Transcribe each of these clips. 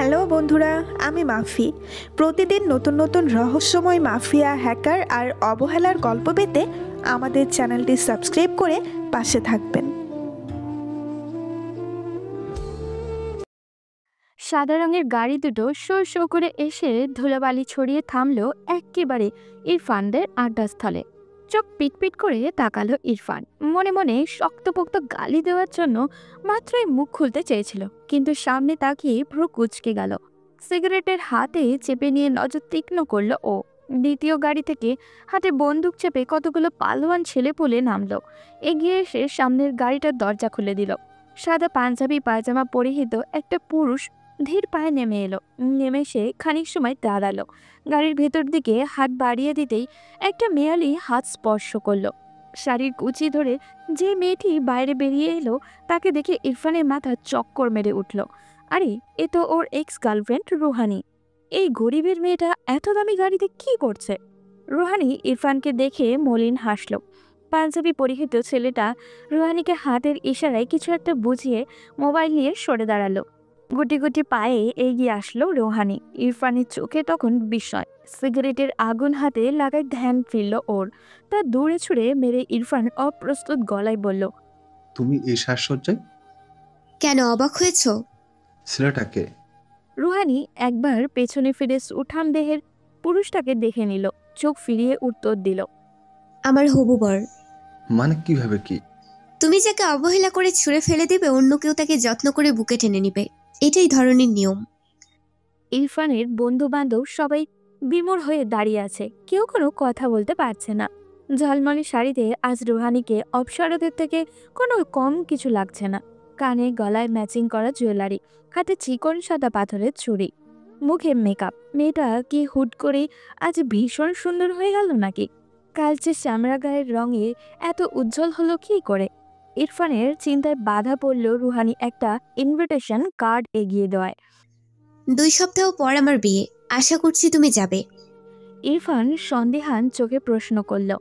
Hello বন্ধুরা, আমি মাফি। প্রতিদিন নতুন নতুন রহস্যময় মাফিয়া, হ্যাকার আর অবহেলার গল্প পেতে আমাদের চ্যানেলটি সাবস্ক্রাইব করে পাশে থাকবেন। সাদা রঙের গাড়ি দুটো শো শো করে এসে ধুলাবালি ছড়িয়ে থামলো একেবারে ইরফানদের আড্ডাস্থলে। চোখ পিটপিট করে তাকালো ইরফান। মনে মনে শক্তপোক্ত গালি দেওয়ার জন্য মাত্রই মুখ খুলতে চেয়েছিল, কিন্তু সামনে তাকিয়ে ভ্রু কুঁচকে গেল। সিগারেটের হাতে চেপে নিয়ে নজর তীক্ষ্ণ করলো ও। দ্বিতীয় গাড়ি থেকে হাতে বন্দুক চেপে কতগুলো পালোয়ান ছেলেপুলে নামলো। এগিয়ে এসে সামনের গাড়িটার দরজা খুলে দিল। সাদা পাঞ্জাবি পায়জামা পরিহিত একটা পুরুষ ধীর পায়ে নেমে এলো। নেমে সে খানিক সময় দাঁড়ালো। গাড়ির ভেতর দিকে হাত বাড়িয়ে দিতেই একটা মেয়ালি হাত স্পর্শ করলো। শাড়ির কুচি ধরে যে মেয়েটি বাইরে বেরিয়ে এলো তাকে দেখে ইরফানের মাথা চক্কর মেরে উঠল। আরে, এ তো ওর এক্স গার্লফ্রেন্ড রুহানি। এই গরিবের মেয়েটা এত দামি গাড়িতে কি করছে? রুহানি ইরফানকে দেখে মলিন হাসল। পাঞ্জাবি পরিহিত ছেলেটা রুহানিকে হাতের ইশারায় কিছু একটা বুঝিয়ে মোবাইল নিয়ে সরে দাঁড়ালো। গুটি গুটি পায়ে এগিয়ে আসলো রুহানি। ইরফানের চোখে তখন বিস্ময়। সিগারেটের আগুন হাতে লাগায় ধ্যান ফিরল ওর। তা দূরে ছুড়ে মেরে ইরফান অপ্রস্তুত গলায় বলল, তুমি এই সাজসজ্জায়? কেন অবাক হয়েছ? ছেলেটাকে? রুহানি একবার পেছনে ফিরে উঠান দেহের পুরুষটাকে দেখে নিল। চোখ ফিরিয়ে উত্তর দিল, আমার হবু বর। মানে কিভাবে কি? তুমি যাকে অবহেলা করে ছুঁড়ে ফেলে দেবে, অন্য কেউ তাকে যত্ন করে বুকে টেনে নিবে। এটাই ধরনের নিয়ম। ইরফানের বন্ধু বান্ধব সবাই বিমূঢ় হয়ে দাঁড়িয়ে আছে, কেউ কোনো কথা বলতে পারছে না। ঝলমলে শাড়িতে আজ রুহানিকে অপসরদের থেকে কোনো কম কিছু লাগছে না। কানে গলায় ম্যাচিং করা জুয়েলারি, হাতে চিকন সাদা পাথরের চুড়ি, মুখে মেকআপ। মেয়েটা কি হুট করে আজ ভীষণ সুন্দর হয়ে গেল নাকি? কালচে চামড়া গায়ের রঙে এত উজ্জ্বল হলো কি করে? ইরফানের চিন্তায় বাধা পড়ল রুহানি একটা ইনভিটেশন কার্ড এগিয়ে দেওয়ায়। 2 সপ্তাহ পর আমার বিয়ে, আশা করছি তুমি যাবে। ইরফান সন্দেহান চোখে প্রশ্ন করল,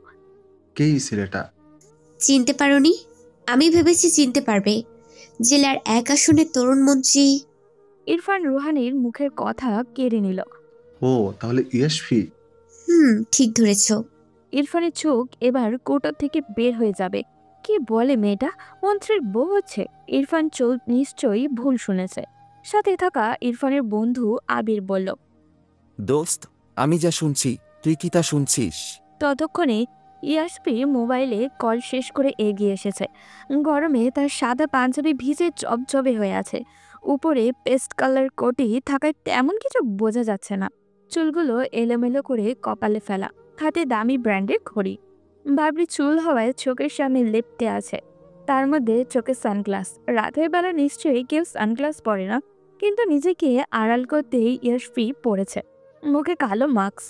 কে এই ছেলেটা? চিনতে পারোনি? আমি ভেবেছি চিনতে পারবে। জেলার 1 আসনের তরুণ মন্ত্রী। ইরফান রুহানির মুখের কথা কেড়ে নিল। ও, তাহলে ইয়াসফি? ঠিক ধরেছ। ইরফানের চোখ এবার কোটর থেকে বের হয়ে যাবে। কি বলে মেয়েটা, মন্ত্রীর বউ হচ্ছে? ইরফান নিশ্চয়ই ভুল শুনেছে। সাথে থাকা ইরফানের বন্ধু আবির বলল, দোস্ত, আমি যা শুনছি তুই কি তা শুনছিস? ততক্ষণে ইয়াসপি মোবাইলে কল শেষ করে এগিয়ে এসেছে। গরমে তার সাদা পাঞ্জাবি ভিজে জবজবে হয়ে আছে। উপরে পেস্ট কালার কোটি থাকায় তেমন কিছু বোঝা যাচ্ছে না। চুলগুলো এলোমেলো করে কপালে ফেলা, হাতে দামি ব্র্যান্ডের ঘড়ি। বাবরি চুল হওয়ায় চোখের সামনে লেপ্টে আছে। তার মধ্যে চোখে সানগ্লাস। রাতের বেলা নিশ্চয়ই কেউ সানগ্লাস পরে না, কিন্তু নিজেকে আড়াল করতেই ইয়াসপি পড়েছে। মুখে কালো মাস্ক।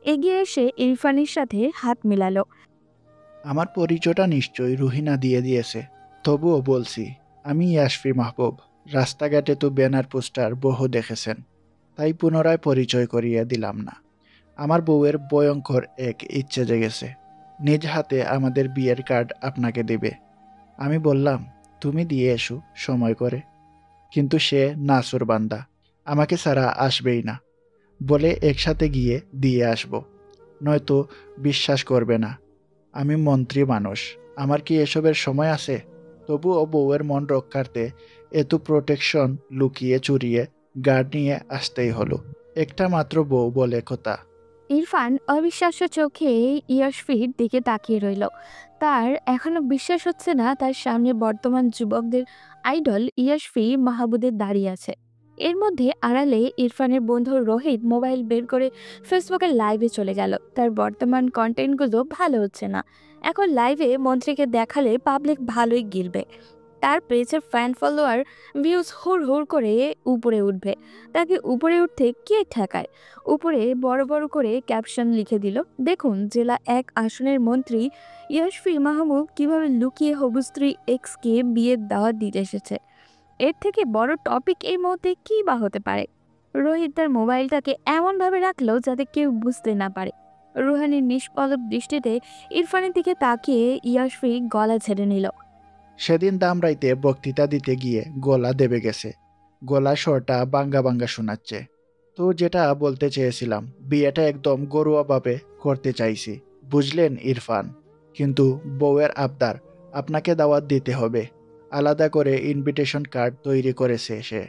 এগিয়ে এসে ইরফানের সাথে হাত মিলালো। আমার পরিচয়টা নিশ্চয়ই রুহিনা দিয়ে দিয়েছে, তবুও বলছি, আমি ইয়াসফি মাহবুব। রাস্তাঘাটে তো ব্যানার পোস্টার বহু দেখেছেন, তাই পুনরায় পরিচয় করিয়ে দিলাম না। আমার বউয়ের ভয়ঙ্কর এক ইচ্ছে জেগেছে, নিজ হাতে আমাদের বিয়ের কার্ড আপনাকে দেবে। আমি বললাম, তুমি দিয়ে এসো সময় করে, কিন্তু সে নাসুর বান্দা, আমাকে ছাড়া আসবেই না, বলে একসাথে গিয়ে দিয়ে আসব, নয়তো বিশ্বাস করবে না। আমি মন্ত্রী মানুষ, আমার কি এসবের সময় আছে? তবুও বউয়ের মন রক্ষার্থে এত প্রোটেকশন লুকিয়ে চুরিয়ে গার্ড নিয়ে আসতেই হলো। একটা মাত্র বউ বলে কথা। ইরফান অবিশ্বাস্য চোখে ইয়াসফির দিকে তাকিয়ে রইল। তার এখনো বিশ্বাস হচ্ছে না তার সামনে বর্তমান যুবকদের আইডল ইয়াসফি মাহবুদের দাঁড়িয়ে আছে। এর মধ্যে আড়ালে ইরফানের বন্ধু রোহিত মোবাইল বের করে ফেসবুকের লাইভে চলে গেল। তার বর্তমান কন্টেন্টগুলো ভালো হচ্ছে না। এখন লাইভে মন্ত্রীকে দেখালে পাবলিক ভালোই গিলবে। তার পেজের ফ্যান ফলোয়ার ভিউজ হুড় হুড় করে উপরে উঠবে। তাকে উপরে উঠতে কে ঠেকায়? উপরে বড় বড় করে ক্যাপশন লিখে দিল, দেখুন জেলা 1 আসনের মন্ত্রী ইয়াসফি মাহমুদ কিভাবে লুকিয়ে হবু স্ত্রী এক্সকে বিয়ের দাওয়াত দিতে এসেছে। এর থেকে বড় টপিক এই মুহূর্তে কি বা হতে পারে? রোহিত তার মোবাইলটাকে এমনভাবে রাখলো যাতে কেউ বুঝতে না পারে। রুহানির নিষ্পলক দৃষ্টিতে ইরফানের দিকে তাকিয়ে ইয়াসফি গলা ছেড়ে নিল। সেদিন দামরাইতে বক্তৃতা দিতে গিয়ে গলা দেবে গেছে। গলা স্বরটা বাঙ্গা বাঙ্গা শোনাচ্ছে। তো যেটা বলতে চেয়েছিলাম, বিয়েটা একদম ঘরোয়াভাবে করতে চাইছি, বুঝলেন ইরফান? কিন্তু বউয়ের আবদার, আপনাকে দাওয়াত দিতে হবে। আলাদা করে ইনভিটেশন কার্ড তৈরি করেছে সে,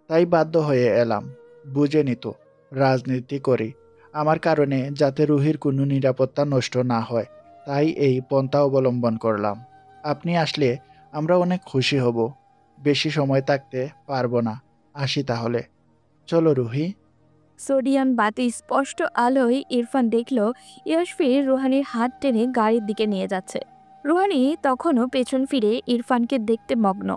তাই বাধ্য হয়ে এলাম। বুঝেনি তো, রাজনীতি করি, আমার কারণে যাতে রুহির কোনো নিরাপত্তা নষ্ট না হয়, তাই এই পন্থা অবলম্বন করলাম। আপনি আসলে আমরা অনেক খুশি হব। বেশি সময় থাকতে পারবো না, আসি তাহলে। চলো রুহি। সোডিয়াম বাতি স্পষ্ট আলোয় ইরফান দেখল ইয়াসফি রুহানির হাত টেনে গাড়ির দিকে নিয়ে যাচ্ছে। রুহানি তখনও পেছন ফিরে ইরফানকে দেখতে মগ্ন।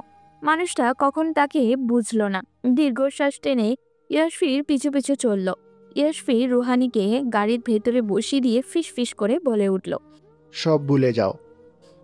মানুষটা কখন তাকে বুঝল না। দীর্ঘশ্বাস টেনে ইয়াসফির পিছু পিছু চলল। ইয়াসফি রুহানিকে গাড়ির ভেতরে বসিয়ে দিয়ে ফিস করে বলে উঠল। সব ভুলে যাও।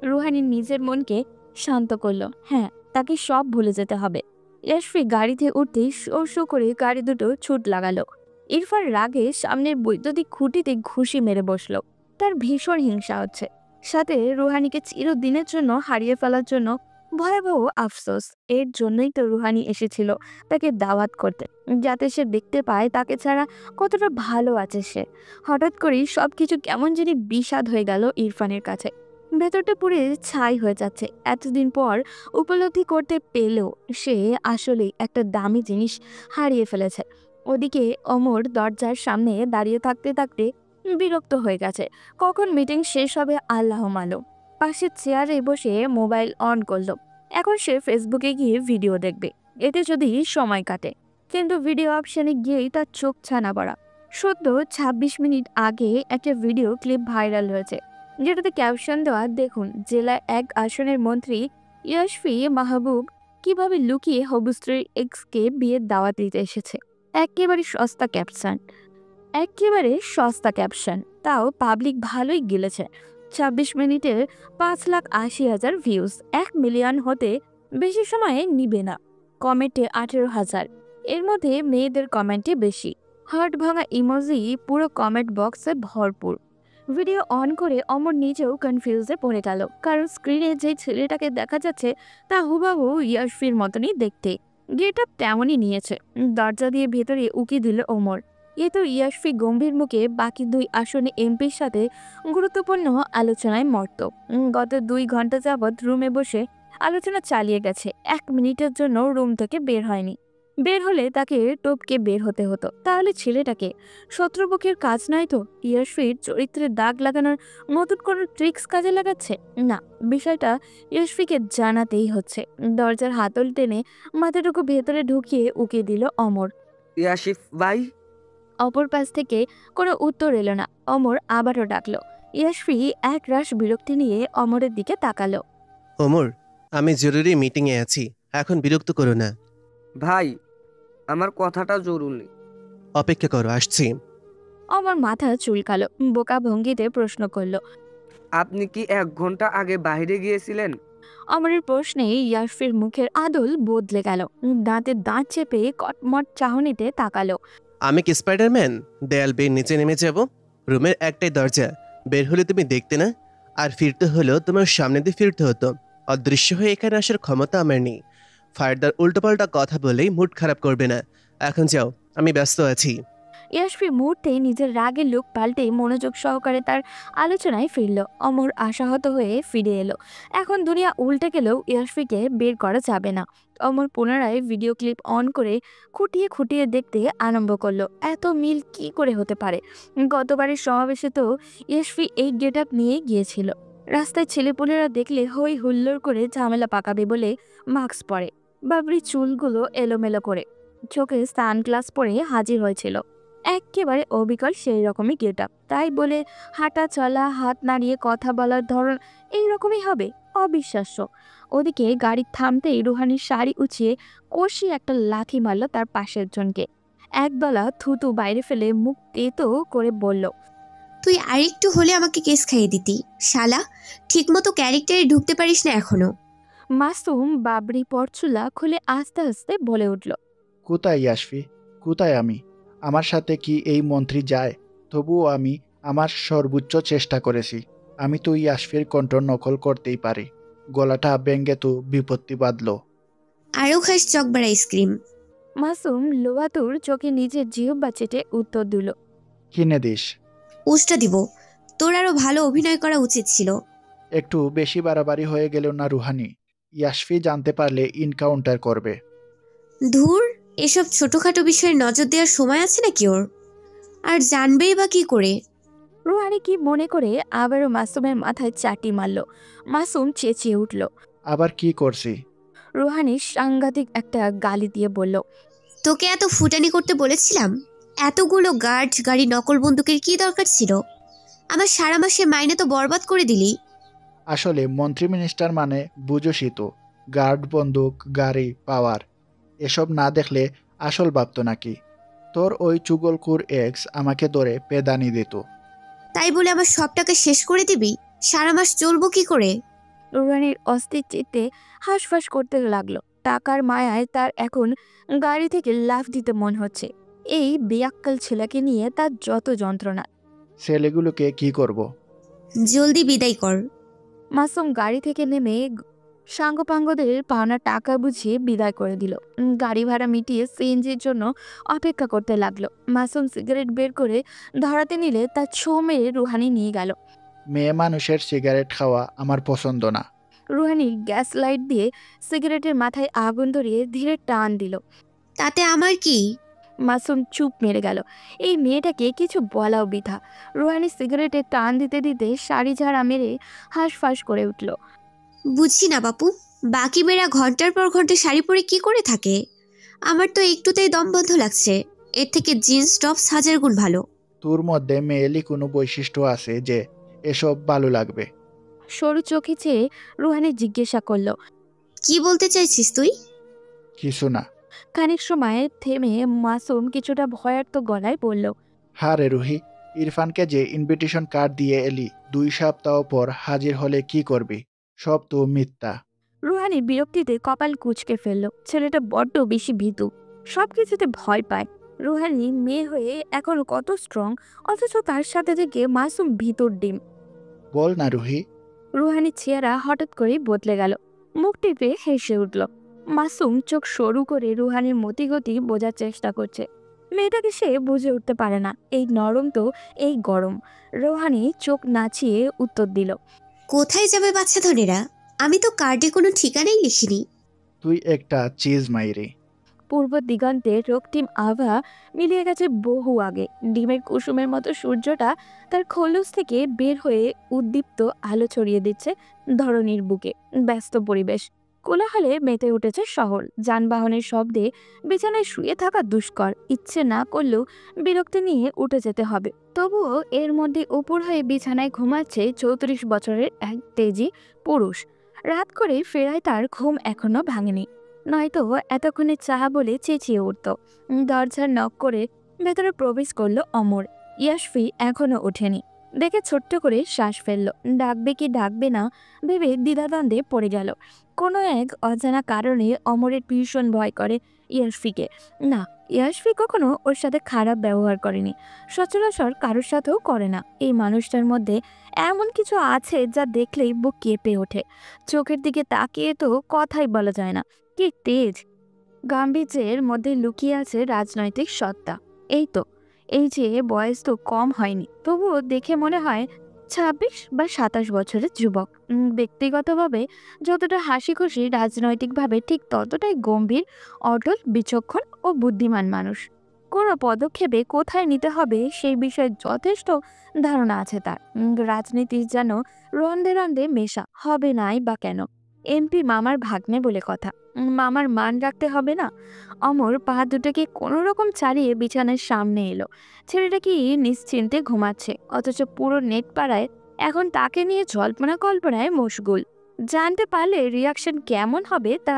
রুহানি নিজের মনকে শান্ত করল। হ্যাঁ, তাকে সব ভুলে যেতে হবে। ইয়াসফি গাড়িতে উঠতেই শো করে গাড়ি দুটো ছুট লাগালো। ইরফান রাগে সামনের বৈদ্যুতিক খুঁটিতে ঘুষি মেরে বসল। তার ভীষণ হিংসা হচ্ছে, সাথে রুহানিকে চিরদিনের জন্য হারিয়ে ফেলার জন্য ভয়াবহ আফসোস। এর জন্যই তো রুহানি এসেছিল তাকে দাওয়াত করতে, যাতে সে দেখতে পায় তাকে ছাড়া কতটা ভালো আছে সে। হঠাৎ করেই সবকিছু কেমন জানি বিষাদ হয়ে গেল ইরফানের কাছে। ভেতরটা পুরে ছাই হয়ে যাচ্ছে। এতদিন পর উপলব্ধি করতে পেলেও সে আসলেই একটা দামি জিনিস হারিয়ে ফেলেছে। ওদিকে অমর দরজার সামনে দাঁড়িয়ে থাকতে থাকতে বিরক্ত হয়ে গেছে। কখন মিটিং শেষ হবে আল্লাহ মালুম। পাশে চেয়ারে বসে মোবাইল অন করলো। এখন সে ফেসবুকে গিয়ে ভিডিও দেখবে, এতে যদি সময় কাটে। কিন্তু ভিডিও অপশানে গিয়েই তার চোখ ছানা পড়া। সদ্য ২৬ মিনিট আগে একটা ভিডিও ক্লিপ ভাইরাল হয়েছে, যেটাতে ক্যাপশন দেওয়া, দেখুন জেলার এক আসনের মন্ত্রী ইয়াসফি মাহবুব কিভাবে লুকিয়ে হবু স্ত্রীর এক্সকে বিয়ের দাওয়াত দিতে এসেছে। একেবারে সস্তা ক্যাপশন, তাও পাবলিক ভালোই গিলেছে। ২৬ মিনিটের ৫,৮০,০০০ ভিউজ, ১ মিলিয়ন হতে বেশি সময়ে নিবে না। কমেন্টে ১৮,০০০, এর মধ্যে মেয়েদের কমেন্টে বেশি। হার্ট ভাঙা ইমোজি পুরো কমেন্ট বক্সে ভরপুর। ভিডিও অন করে অমর নিজেও কনফিউজে পড়ে গেল, কারণ স্ক্রিনে যে ছেলেটাকে দেখা যাচ্ছে তা হুবাহু ইয়াসফির মতনই দেখতে। গেট আপ তেমনই নিয়েছে। দরজা দিয়ে ভেতরে উকি দিল ওমর। এ তো ইয়াসফি গম্ভীর মুখে বাকি ২ আসনে এমপির সাথে গুরুত্বপূর্ণ আলোচনায় মত্ত। গত ২ ঘন্টা যাবৎ রুমে বসে আলোচনা চালিয়ে গেছে। ১ মিনিটের জন্য রুম থেকে বের হয়নি। বের হলে তাকে টপকে বের হতে হতো। তাহলে ছেলেটাকে শত্রুপক্ষের কাজ নয় তো ইয়াসফির চরিত্রের দাগ লাগানোর নতুন কোনো ট্রিক্স কাজে লাগাচ্ছে? না, বিষয়টা ইয়াসফিকে জানাতেই হচ্ছে। দরজার হাতল টেনে মাথাটুকু ভেতরে ঢুকিয়ে উকি দিল অমর। ইয়াসিফ ভাই। অপর পাশ থেকে কোনো উত্তর এলো না। অমর আবারও ডাকলো। ইয়াসফি এক রাশ বিরক্তি নিয়ে অমরের দিকে তাকালো। ওমর, আমি জরুরি মিটিংয়ে আছি, এখন বিরক্ত করো না। ভাই, আমার কথাটা জরুরি। অপেক্ষা করো, আসছি। অমর মাথা চুলকালো, বোকা ভঙ্গিতে প্রশ্ন করলো, আপনি কি ১ ঘন্টা আগে বাইরে গিয়েছিলেন? অমরের প্রশ্নে ইয়াসফির মুখের আদল বদলে গেল। দাঁতে দাঁত চেপে কটমট চাহনিতে তাকালো। আমি কি স্পাইডারম্যান দেয়াল বেয়ে নিচে নেমে যাব? রুমের একটাই দরজা, বের হলে তুমি দেখতে না, আর ফিরতে হলেও তোমার সামনে দিয়ে ফিরতে হতো। অদৃশ্য হয়ে এখানে আসার ক্ষমতা আমার নেই। ফায়দার উল্টোপাল্টা কথা বলেই মুড খারাপ করবে না। এখন যাও, আমি ব্যস্ত আছি। ইয়াসফি মুহূর্তে নিজের রাগের লুক পাল্টে মনোযোগ সহকারে তার আলোচনায় ফিরল। অমর আশাহত হয়ে ফিরে এলো। এখন দুনিয়া উল্টে গেলেও ইয়াসফিকে বের করা যাবে না। অমর পুনরায় ভিডিও ক্লিপ অন করে খুঁটিয়ে দেখতে আরম্ভ করলো। এত মিল কি করে হতে পারে? গতবারের সমাবেশে তো ইয়াসফি এই গেট আপ নিয়ে গিয়েছিল। রাস্তায় ছেলেপুলেরা দেখলে হই হুল্লোড় করে ঝামেলা পাকাবে বলে মাস্ক পরে, বাবরি চুলগুলো এলোমেলো করে, চোখে সানগ্লাস পরে হাজির হয়েছিল। একেবারে অবিকল সেই রকমই গেট আপ। তাই বলে হাঁটা চলা, হাত নাড়িয়ে কথা বলার ধরন এইরকমই হবে? অবিশ্বাস্য। ওদিকে গাড়ি থামতেই রুহানির শাড়ি উঁচিয়ে কষি একটা লাথি মারল তার পাশের জনকে। একদলা থুতু বাইরে ফেলে মুখ তেতো করে বলল, তুই আরেকটু হলে আমাকে কেস খাইয়ে দিতি শালা। ঠিকমতো ক্যারেক্টারে ঢুকতে পারিস না এখনো। মাসুম বাবরি পরচুলা খুলে আস্তে আস্তে বলে উঠল, কোথায় ইয়াসফি? কোথায় আমি? আমার সাথে কি এই মন্ত্রী যায়? তবুও আমি আমার সর্বোচ্চ চেষ্টা করেছি। আমি তো ইয়াসফির কণ্ঠ নকল করতেই পারি। গলাটা ব্যঙ্গে তো বিপত্তি বাঁধল। আরও খাস চকবার আইসক্রিম। মাসুম লোহাতুর চোখে নিজের জিহ্বা চেটে উত্তর দিল। কিনে দিস। উষ্টা দিব। তোর আরো ভালো অভিনয় করা উচিত ছিল। একটু বেশি বাড়াবাড়ি হয়ে গেল না রুহানি? ইয়াশফি জানতে পারলে ইনকাউন্টার করবে। ধুর, এসব ছোটখাটো বিষয়ে নজর দেওয়ার সময় আছে নাকি ওর? আর জানবেই বা কি করে? রুহানি কি মনে করে আবারও মাসুমের মাথায় চাটি মারল। মাসুম চেঁচিয়ে উঠল। আবার কি করছি? রুহানি সাংঘাতিক একটা গালি দিয়ে বলল, তোকে এত ফুটানি করতে বলেছিলাম? এতগুলো গার্ড গাড়ি নকল বন্দুকের কি দরকার ছিল? আমার সারা মাসের মাইনে তো বরবাদ করে দিলি। আসলে মন্ত্রী মিনিস্টার মানে বুঝোসই তো, গার্ড, বন্দুক, গাড়ি, পাওয়ার। এসব না দেখলে আসল ভাবতো নাকি? তোর ওই চুগলকুর এক্স আমাকে ধরে পেদানি দিত। তাই বলে আমার সব টাকা শেষ করে দিবি? সারা মাস চলবো কি করে? রুহানির অস্থির চিত্তে হাঁসফাঁস করতে লাগলো। টাকার মায়ায় তার এখন গাড়ি থেকে লাফ দিতে মন হচ্ছে। এই বেয়াক্কাল ছেলেকে নিয়ে তার যত যন্ত্রণা। ছেলেগুলোকে কি করব? জলদি বিদায় কর। মাসুম গাড়ি থেকে নেমে সাঙ্গপাঙ্গদের পাওনা টাকা বুঝিয়ে বিদায় করে দিল। গাড়ি ভাড়া মিটিয়ে সিএনজির জন্য অপেক্ষা করতে লাগলো। মাসুম সিগারেট বের করে ধরাতে নিলে তার ছো মেরে রুহানি নিয়ে গেল। মেয়ে মানুষের সিগারেট খাওয়া আমার পছন্দ না। রুহানি গ্যাস লাইট দিয়ে সিগারেটের মাথায় আগুন ধরিয়ে ধীরে টান দিল। তাতে আমার কি? মাসুম চুপ মেরে গেল। এই মেয়েটাকে কিছু বলাও বৃথা। রুহানি সিগারেটে টান দিতে দিতে শাড়ি ঝাড়া মেরে হাঁসফাঁস করে উঠল। বুঝছি না বাপু, বাকি মেয়েরা ঘন্টার পর ঘন্টা শাড়ি পরে কি করে থাকে? আমার তো একটুতেই দম বন্ধ লাগছে। এর থেকে জিন্স টপস হাজার গুণ ভালো। তোর মধ্যে মেয়েলি কোনো বৈশিষ্ট্য আছে যে এসব ভালো লাগবে? সরু চোখে চেয়ে রুহানি জিজ্ঞাসা করল, কি বলতে চাইছিস তুই? কিছু না। খানিক সময় থেমে মাসুম কিছুটা ভয়ার্ত গলায় বলল, হারে রুহি, ইরফানকে যে ইনভিটেশন কার্ড দিয়ে এলি 2 সপ্তাহ পর হাজির হলে কি করবি? সব তো মিথ্যা। রুহানি বিরক্তিতে কপাল কুঁচকে ফেলল। ছেলেটা বড্ড বেশি ভীতু, সবকিছুতে ভয় পায়। রুহানি মেয়ে হয়ে এখনো কত স্ট্রং, অথচ তার সাথে থেকে মাসুম ভীতুর ডিম। বল না রুহি। রুহানির চেহারা হঠাৎ করেই বদলে গেল। মুখ টিপে হেসে উঠল। মাসুম চোখ সরু করে রুহানির মতিগতি বোঝার চেষ্টা করছে। মেয়েটাকে সে বুঝে উঠতে পারে না, এই নরম তো এই গরম। রুহানি চোখ নাচিয়ে উত্তর দিল, কোথায় যাবে বাচ্চা ধনেরা? আমি তো কার্ডে কোনো ঠিকানাই লিখিনি। তুই একটা চিজ মাইরি। পূর্ব দিগন্তে রক্তিম আভা মিলিয়ে গেছে বহু আগে। ডিমের কুসুমের মতো সূর্যটা তার খোলস থেকে বের হয়ে উদ্দীপ্ত আলো ছড়িয়ে দিচ্ছে ধরণীর বুকে। ব্যস্ত পরিবেশ, কোলাহলে মেতে উঠেছে শহর। যানবাহনের শব্দে বিছানায় শুয়ে থাকা দুষ্কর। ইচ্ছে না করলেও বিরক্তি নিয়ে উঠে যেতে হবে। তবুও এর মধ্যে উপর হয়ে বিছানায় ঘুমাচ্ছে 34 বছরের এক তেজি পুরুষ। রাত করে ফেরায় তার ঘুম এখনো ভাঙেনি, নয়তো এতক্ষণে চাহা বলে চেঁচিয়ে উঠত। দরজার নক করে ভেতরে প্রবেশ করলো অমর। ইয়াশফি এখনো ওঠেনি দেখে ছোট্ট করে শ্বাস ফেলল। ডাকবে কি ডাকবে না ভেবে দ্বিধাদ্বন্দ্বে পড়ে গেল। কোনো এক অজানা কারণে অমরের ভীষণ ভয় করে ইয়াশফিকে। না, ইয়াশফি কখনো ওর সাথে খারাপ ব্যবহার করেনি, সচরাচর কারোর সাথেও করে না। এই মানুষটার মধ্যে এমন কিছু আছে যা দেখলেই বুক কেঁপে ওঠে। চোখের দিকে তাকিয়ে তো কথাই বলা যায় না, কি তেজ! গাম্ভীর্যের মধ্যে লুকিয়ে আছে রাজনৈতিক সত্তা। এই যে বয়স তো কম হয়নি, তবুও দেখে মনে হয় 26 বা 27 বছরের যুবক। ব্যক্তিগতভাবে যতটা হাসি খুশি, রাজনৈতিকভাবে ঠিক ততটাই গম্ভীর, অটল, বিচক্ষণ ও বুদ্ধিমান মানুষ। কোনো পদক্ষেপে কোথায় নিতে হবে সেই বিষয়ে যথেষ্ট ধারণা আছে তার। রাজনীতি যেন রন্ধে রন্ধে মেশা, হবে নাই বা কেন। এমপি মামার ভাগ্নে বলে কথা, মামার মান রাখতে হবে না? অমর পা দুটোকে কোনো রকম ছাড়িয়ে বিছানার সামনে এলো। ছেলেটা কি নিশ্চিন্তে ঘুমাচ্ছে, অথচ পুরো নেট পাড়ায় এখন তাকে নিয়ে জল্পনা কল্পনায় মশগুল। জানতে পারলে রিয়াকশন কেমন হবে তা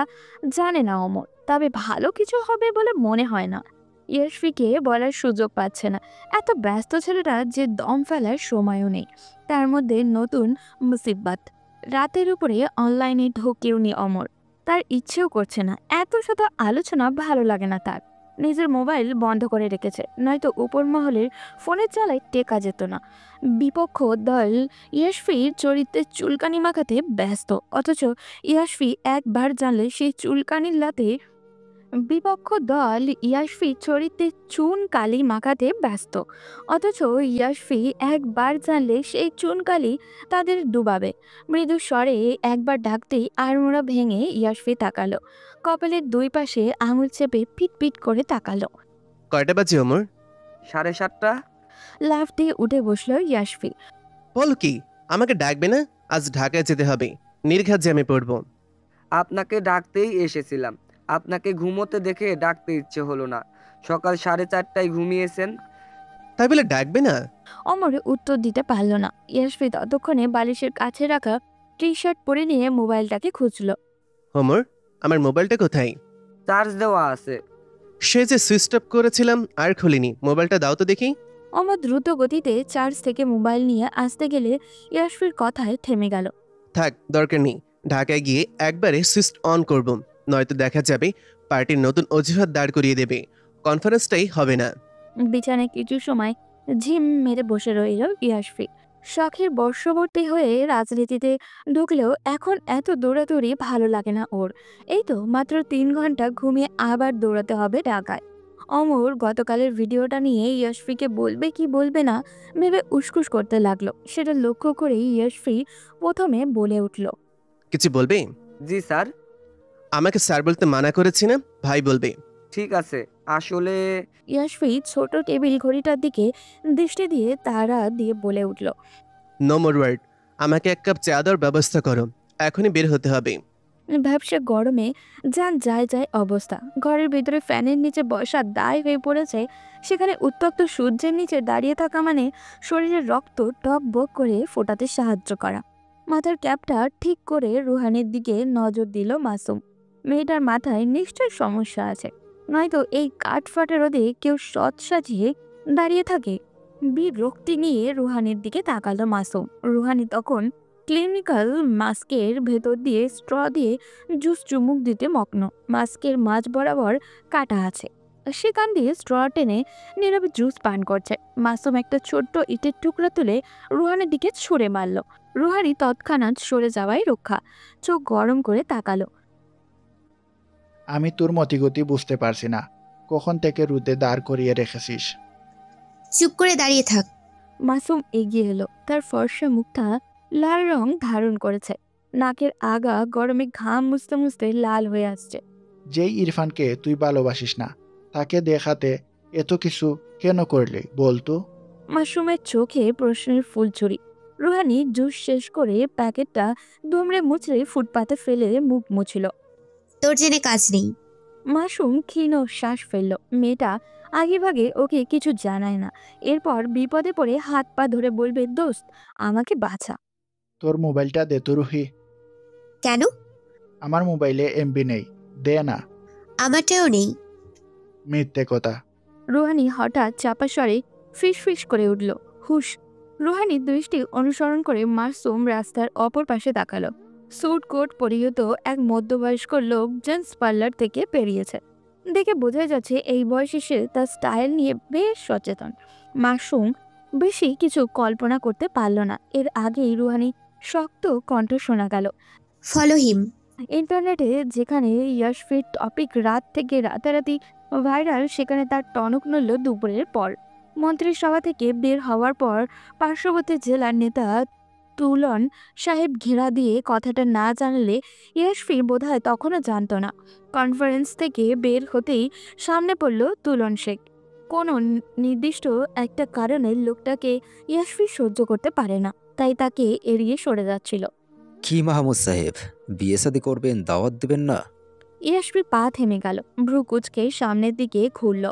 জানে না অমর, তবে ভালো কিছু হবে বলে মনে হয় না। ইয়াশফিকে বলার সুযোগ পাচ্ছে না। এত ব্যস্ত ছেলেটা যে দম ফেলার সময়ও নেই। তার মধ্যে নতুন মুসিবত। রাতের উপরে অনলাইনে ঢোকেও নি অমর, তার ইচ্ছেও করছে না। এত শত আলোচনা ভালো লাগে না তার। নিজের মোবাইল বন্ধ করে রেখেছে, নয়তো উপর মহলের ফোনের চালায় টেকা যেত না। বিপক্ষ দল ইয়াশফির চরিত্রের চুলকানি মাখাতে ব্যস্ত, অথচ ইয়াশফি একবার জানলে সেই চুলকানির লাতে বিপক্ষ দল ইয়াশফি চরিত্রে চুন কালি মাখাতে ব্যস্ত, অথচ ইয়াশফি একবার জানলে সেই চুন কালি তাদের ডুবাবে। মৃদু স্বরে একবার ডাকতেই আড়মোড়া ভেঙে ইয়াশফি তাকালো, কপালের দুই পাশে আঙুল চেপে পিট পিট করে তাকালো। কয়টা বাজে ওমর? 7:30। লাফ দিয়ে উঠে বসলো ইয়াশফি। বল কি, আমাকে ডাকবে না? আজ ঢাকায় যেতে হবে, নির্ঘাত জ্যামে পড়বো। আপনাকে ডাকতেই এসেছিলাম, আপনাকে ঘুমোতে দেখে ডাকতে ইচ্ছে হলো না। সকাল 4:30টায় ঘুমিয়েছেন। তাই বলে ডাকবে না? অমর উত্তর দিতে পারল না। ইয়াশফি ততক্ষণে বালিশের কাছে রাখা টি শার্ট পরে নিয়ে মোবাইলটাকে খুঁজল। ওমর, আমার মোবাইলটা কোথায়? চার্জ দেওয়া আছে। সে যে সুইচ অফ করেছিলাম আর খুলিনি, মোবাইলটা দাও তো দেখি। অমর দ্রুত গতিতে চার্জ থেকে মোবাইল নিয়ে আসতে গেলে ইয়াশফির কথায় থেমে গেল। থাক, দরকার নেই। ঢাকায় গিয়ে একবারে সুইচ অন করব, নয়তো দেখা যাবে পার্টির নতুন অজুহাত দাঁড় করিয়ে দেবে, কনফারেন্সটাই হবে না। বিছানায় কিছু সময় ঝিম মেরে বসে রইল ইয়াশফি। শখের বর্ষবর্তী হয়ে রাজনীতিতে ঢুকলেও এখন এত দৌড়াদৌড়ি ভালো লাগে না ওর। এই তো মাত্র 3 ঘন্টা ঘুমিয়ে আবার দৌড়াতে হবে ঢাকায়। অমর গতকালের ভিডিওটা নিয়ে ইয়াশফিকে বলবে কি বলবে না ভেবে উসকুস করতে লাগলো। সেটা লক্ষ্য করেই ইয়াশফি প্রথমে বলে উঠল, কিছু বলবে? জি স্যার। আমাকে স্যার বলতে মানা করেছি না, ভাই বলবে। ঠিক আছে, আসলে ইয়াশফি ছোট টেবিল ঘড়িটার দিকে দৃষ্টি দিয়ে তাড়া দিয়ে বলে উঠল, নো মোর ওয়ার্ড। আমাকে 1 কাপ চা দেওয়ার ব্যবস্থা করো, এখনই বের হতে হবে। ব্যবসা গরমে যান যায় যায় অবস্থা। ঘরের ভিতরে ফ্যানের নিচে বসা দায় হয়ে পড়েছে। সেখানে উত্তপ্ত সূর্যের নিচে দাঁড়িয়ে থাকা মানে শরীরের রক্ত টক বক করে ফোটাতে সাহায্য করা। মাথার ক্যাপটা ঠিক করে রুহানের দিকে নজর দিল মাসুম। মেয়েটার মাথায় নিশ্চয় সমস্যা আছে, নয়তো এই কাঠফাটা রোদে কেউ সৎ সাজিয়ে দাঁড়িয়ে থাকে। বিরক্তি নিয়ে রুহানের দিকে তাকালো মাসুম। রুহানি তখন ক্লিনিক্যাল মাস্কের ভেতর দিয়ে স্ট্র দিয়ে জুস চুমুক দিতে মগ্ন। মাস্কের মাঝ বরাবর কাটা আছে, সেখান দিয়ে স্ট্র টেনে নীরবে জুস পান করছে। মাসুম একটা ছোট্ট ইটের টুকরা তুলে রুহানের দিকে ছুঁড়ে মারল। রুহানি তৎক্ষণাৎ সরে যাওয়াই রক্ষা। চোখ গরম করে তাকালো। আমি তোর মতিগতি বুঝতে পারছি না, কখন থেকে রুদে দাঁড় করিয়ে রেখেছিস? চুপ করে দাঁড়িয়ে থাক। মাসুম এগিয়ে এলো। তার ফর্সা মুখটা লাল রং ধারণ করেছে। নাকের আগা গরমে ঘাম মুছতে মুছতে লাল হয়ে আসছে। যেই ইরফানকে তুই ভালোবাসিস না, তাকে দেখাতে এত কিছু কেন করলি বলতো? মাসুমের চোখে প্রশ্নের ফুলছড়ি। রুহানি জুস শেষ করে প্যাকেটটা দুমড়ে মুচড়ে ফুটপাতে ফেলে মুখ মুছিল। তোর জেনে কাজ নেই। মাসুম ক্ষীণ শ্বাস ফেলল। মেয়েটা আগেভাগে ওকে কিছু জানায় না, এরপর বিপদে পড়ে হাত পা ধরে বলবে, দোস্ত আমাকে বাঁচা। তোর মোবাইলটা দে তো রুহি। কেন? আমার মোবাইলে এমবি নেই, দে না। আমারটাও নেই। মিথ্যে কথা। রুহানি হঠাৎ চাপা স্বরে ফিস ফিস করে উঠল। হুশ। রুহানির দৃষ্টি অনুসরণ করে মাসুম রাস্তার অপর পাশে তাকালো। স্যুট কোট পরিহিত এক মধ্যবয়স্ক লোক জেন্টস পার্লার থেকে বেরিয়েছে। দেখে বোঝা যাচ্ছে এই বয়সে সে তার স্টাইল নিয়ে বেশ সচেতন। মাসুম বেশি কিছু কল্পনা করতে পারল না। এর আগেই রুহানি শক্ত কণ্ঠ শোনা গেল, ফলো হিম। ইন্টারনেটে যেখানে ইয়াশফির টপিক রাত থেকে রাতারাতি ভাইরাল, সেখানে তার টনক নড়ল দুপুরের পর। মন্ত্রিসভা থেকে বের হওয়ার পর পার্শ্ববর্তী জেলার নেতা তুলন সাহেব ঘেরা দিয়ে কথাটা না জানলে ইয়াশফি বোধহয় তখনও জানত না। কনফারেন্স থেকে বের হতেই সামনে পড়ল তুলন শেখ। কোনো নির্দিষ্ট একটা কারণে লোকটাকে ইয়াশফি সহ্য করতে পারে না, তাই তাকে এড়িয়ে সরে যাচ্ছিল। কি মাহমুদ সাহেব, বিয়ে শাদী করবেন, দাওয়াত দিবেন না? ইয়াশফির পা থেমে গেল, ভ্রু কুচকে সামনের দিকে ঘুরল।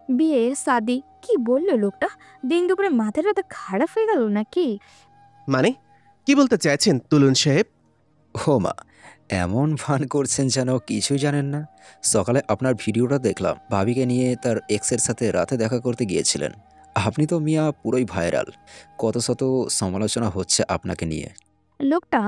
বিয়ে শাদি কি বললো লোকটা? দিন দুপুরে মাথাটা খারাপ হয়ে গেল নাকি? মানে কি বলতে চাইছেন তুলুন সাহেব? ও মা, এমন ভান করছেন যেন কিছুই জানেন না। সকালে আপনার ভিডিওটা দেখলাম, ভাবিকে নিয়ে তার এক্সের সাথে রাতে দেখা করতে গিয়েছিলেন। আপনি তো মিয়া পুরোই ভাইরাল, কত শত সমালোচনা হচ্ছে আপনাকে নিয়ে। লোকটা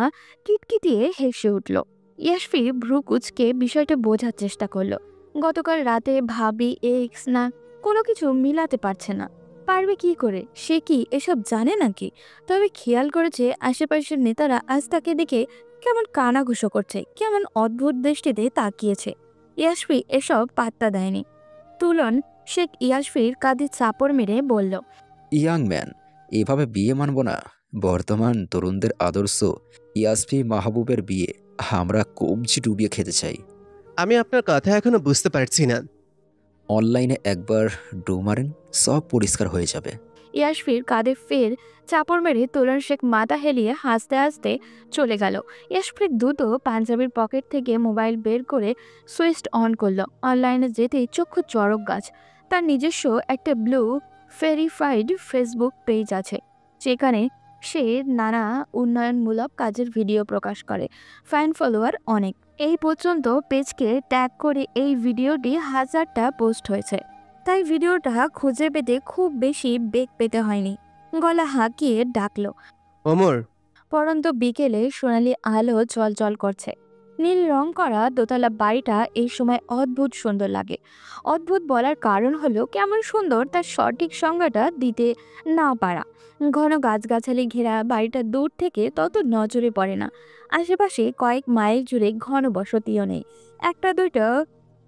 কিটকিটিয়ে হেসে উঠল। ইয়াশফি ভ্রু কুচকে বিষয়টা বোঝার চেষ্টা করলো। গতকাল রাতে ভাবি এক্স না কোনো কিছু মিলাতে পারছে না। পারবে কি করে? সে কি এসব জানে নাকি? তবে খেয়াল করেছে আশেপাশের নেতারা আজ তাকে দেখে কেমন কানাঘুষো করছে, কেমন অদ্ভুত দৃষ্টিতে তাকিয়েছে। ইয়াশফি এসব পাত্তা দেয়নি। তুলন শেখ ইয়াশফির কাঁধে চাপড় মেরে বলল, ইয়াং ম্যান, এভাবে বিয়ে মানব না। বর্তমান তরুণদের আদর্শ ইয়াসফি মাহবুবের বিয়ে। আমরা কবজি ডুবিয়ে খেতে চাই। আমি আপনার কথা এখনো বুঝতে পারছি না। অনলাইনে একবার ডু মারেন, সব পরিষ্কার হয়ে যাবে। ইয়াশফির কাঁধে ফের চাপড় মেরে তুলন শেখ মাথা হেলিয়ে হাসতে হাসতে চলে গেল। ইয়াশফির দ্রুত পাঞ্জাবির পকেট থেকে মোবাইল বের করে সুইচ অন করলো। অনলাইনে যেতেই চক্ষু চড়ক গাছ। তার নিজস্ব একটা ব্লু ভেরিফাইড ফেসবুক পেজ আছে, যেখানে সে নানা উন্নয়নমূলক কাজের ভিডিও প্রকাশ করে। ফ্যান ফলোয়ার অনেক। এই পর্যন্ত পেজকে ট্যাগ করে এই ভিডিওটি 1000টা পোস্ট হয়েছে, তাই ভিডিওটা খুঁজে পেতে খুব বেশি বেগ পেতে হয়নি। গলা হাঁকিয়ে ডাকলো, ওমর। পরন্ত বিকেলে সোনালি আলো জলজল করছে। নীল রং করা দোতলা বাড়িটা এই সময় অদ্ভুত সুন্দর লাগে। অদ্ভুত বলার কারণ হলো কেমন সুন্দর তার সঠিক সংজ্ঞাটা দিতে না পারা। ঘন গাছগাছালি ঘেরা বাড়িটা দূর থেকে তত নজরে পড়ে না। আশেপাশে কয়েক মাইল জুড়ে ঘন বসতিও নেই, একটা দুইটা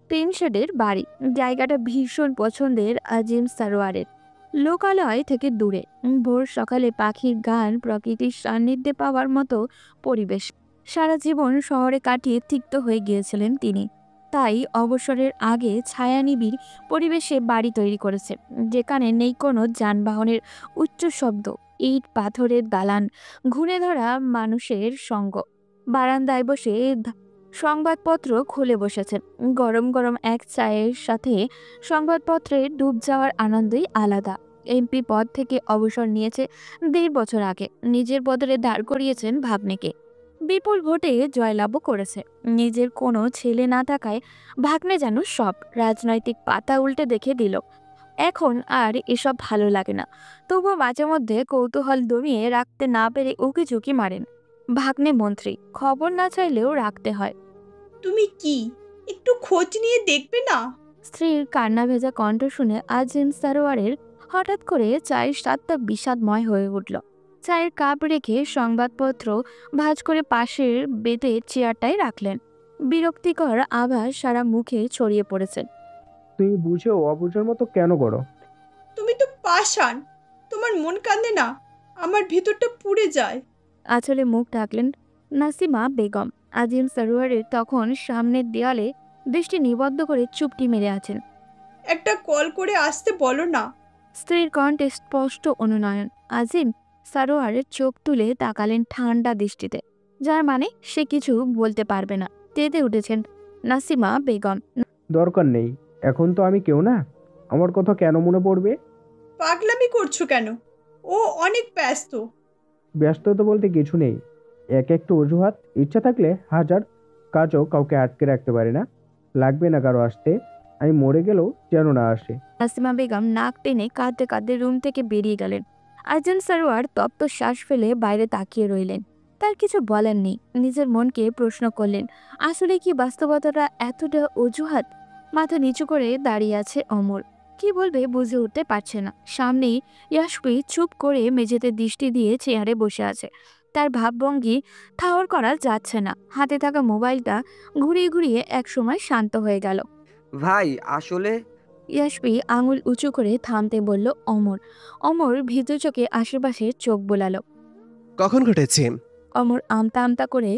টিন শেডের বাড়ি। জায়গাটা ভীষণ পছন্দের আজিম সারোয়ারের। লোকালয় থেকে দূরে, ভোর সকালে পাখির গান, প্রকৃতির সান্নিধ্যে পাওয়ার মতো পরিবেশ। সারা জীবন শহরে কাটিয়ে তিক্ত হয়ে গিয়েছিলেন তিনি, তাই অবসরের আগে ছায়ানিবিড় পরিবেশে বাড়ি তৈরি করেছে, যেখানে নেই কোনো যানবাহনের উচ্চ শব্দ, ইট পাথরের দালান, ঘুরে ধরা মানুষের সঙ্গ। বারান্দায় বসে সংবাদপত্র খুলে বসেছেন। গরম গরম এক চায়ের সাথে সংবাদপত্রে ডুব যাওয়ার আনন্দই আলাদা। এমপি পদ থেকে অবসর নিয়েছে 1.5 বছর আগে। নিজের বদলে দাঁড় করিয়েছেন ভাগ্নেকে। বিপুল ভোটে জয়লাভও করেছে। নিজের কোনো ছেলে না থাকায় ভাগ্নে যেন সব রাজনৈতিক পাতা উল্টে দেখে দিল। এখন আর এসব ভালো লাগে না। তবুও মাঝে মধ্যে কৌতূহল দমিয়ে রাখতে না পেরে উকিঝুঁকি মারেন। ভাগ্নে মন্ত্রী, খবর না চাইলেও রাখতে হয়। তুমি কি একটু খোঁজ নিয়ে দেখবে না? স্ত্রীর কান্না ভেজা কণ্ঠ শুনে আজিম সারোয়ারের হঠাৎ করে চায়ের স্বাদটা বিষাদময় হয়ে উঠল। চায়ের কাপ রেখে সংবাদপত্র ভাঁজ করে পাশের বেডে চেয়ারটায় রাখলেন। বিরক্তিকর আভাস সারা মুখে ছড়িয়ে পড়েছে। তুমি বুঝেও অবুঝের মতো কেন করো? তুমি তো পাষাণ, তোমার মন কাঁদে না? আমার ভিতরটা পুড়ে যায়। আঁচলে মুখ ঢাকলেন নাসিমা বেগম। আজিম সারোয়ারের তখন সামনের দেয়ালে দৃষ্টি নিবদ্ধ করে চুপটি মেরে আছেন। একটা কল করে আসতে বলো না। স্ত্রীর কণ্ঠে স্পষ্ট অনুনয়ন। আজিম সারোয়ারের চোখ তুলে তাকালেন ঠান্ডা দৃষ্টিতে, যার মানে সে কিছু বলতে পারবে না। তেতে উঠেছেন নাসিমা বেগম। দরকার নেই, এখন তো আমি কেউ না, আমার কথা কেন মনে পড়বে? পাগলামি করছো কেন? ও অনেক ব্যস্ত। ব্যস্ততা বলতে কিছু নেই, এক একটা অজুহাত। ইচ্ছা থাকলে 1000 কাজও কাউকে আটকে রাখতে পারে না। লাগবে না কারো আসতে, আমি মরে গেলেও যেন না আসে। নাসিমা বেগম নাক টেনে কাঁদতে কাঁদতে রুম থেকে বেরিয়ে গেলেন। আজিম সারোয়ার তপ্ত শ্বাস ফেলে বাইরে তাকিয়ে রইলেন। তার কিছু বলার নেই। নিজের মনকে প্রশ্ন করলেন, আসলে কি বাস্তবতাটা এতটা অজুহাত? মাথা নিচু করে দাঁড়িয়ে আছে অমর। কি বলবে বুঝে উঠতে পারছে না। সামনেই ইয়াশফি চুপ করে মেঝেতে দৃষ্টি দিয়ে চেয়ারে বসে আছে। তার ভাবভঙ্গি ঠাওর করা যাচ্ছে না। হাতে থাকা মোবাইলটা ঘুরিয়ে ঘুরিয়ে একসময় শান্ত হয়ে গেল। ভাই আসলে ইয়াশফি আঙুল উঁচু করে থামতে বলল অমর। অমর ভীতু চোখে আশেপাশে চোখ বোলালো। কখন ঘটেছে? অমর আমতা আমতা করে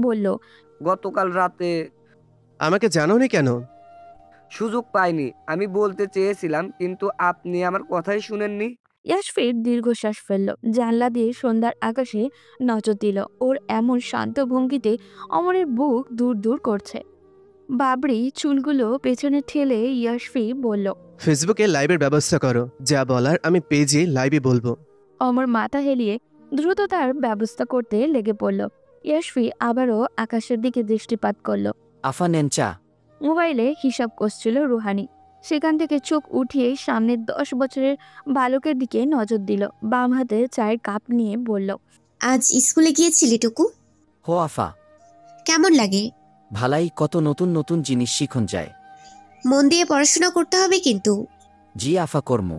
বলল, গতকাল রাতে। আমাকে জানোনি কেন? সুযোগ পাইনি। আমি বলতে চেয়েছিলাম, কিন্তু আপনি আমার কথাই শুনেননি। ইয়াশফির দীর্ঘশ্বাস ফেলল। জানলা দিয়ে সন্ধ্যার আকাশে নজর দিল। ওর এমন শান্ত ভঙ্গিতে অমরের বুক দূর দূর করছে। বাবরি চুলগুলো পেছনে ঠেলে ইয়াশফি বলল, ফেসবুকে লাইভের ব্যবস্থা করো, যা বলার আমি পেজে লাইভে বলবো। অমর মাথা হেলিয়ে দ্রুত তার ব্যবস্থা করতে লেগে পড়ল। ইয়াশফি আবারও আকাশের দিকে দৃষ্টিপাত করল। আফা নেন চা। মোবাইলে হিসাব করছিল রুহানি। সেখান থেকে চোখ উঠিয়েই সামনের 10 বছরের বালকের দিকে নজর দিল। বাম হাতে চায়ের কাপ নিয়ে বলল, আজ স্কুলে গিয়েছিলি টুকু? হো আফা। কেমন লাগে? ভালাই, কত নতুন নতুন জিনিস শিখন যায়। মন দিয়ে পড়াশোনা করতে হবে কিন্তু। জি আফা, কর্ম।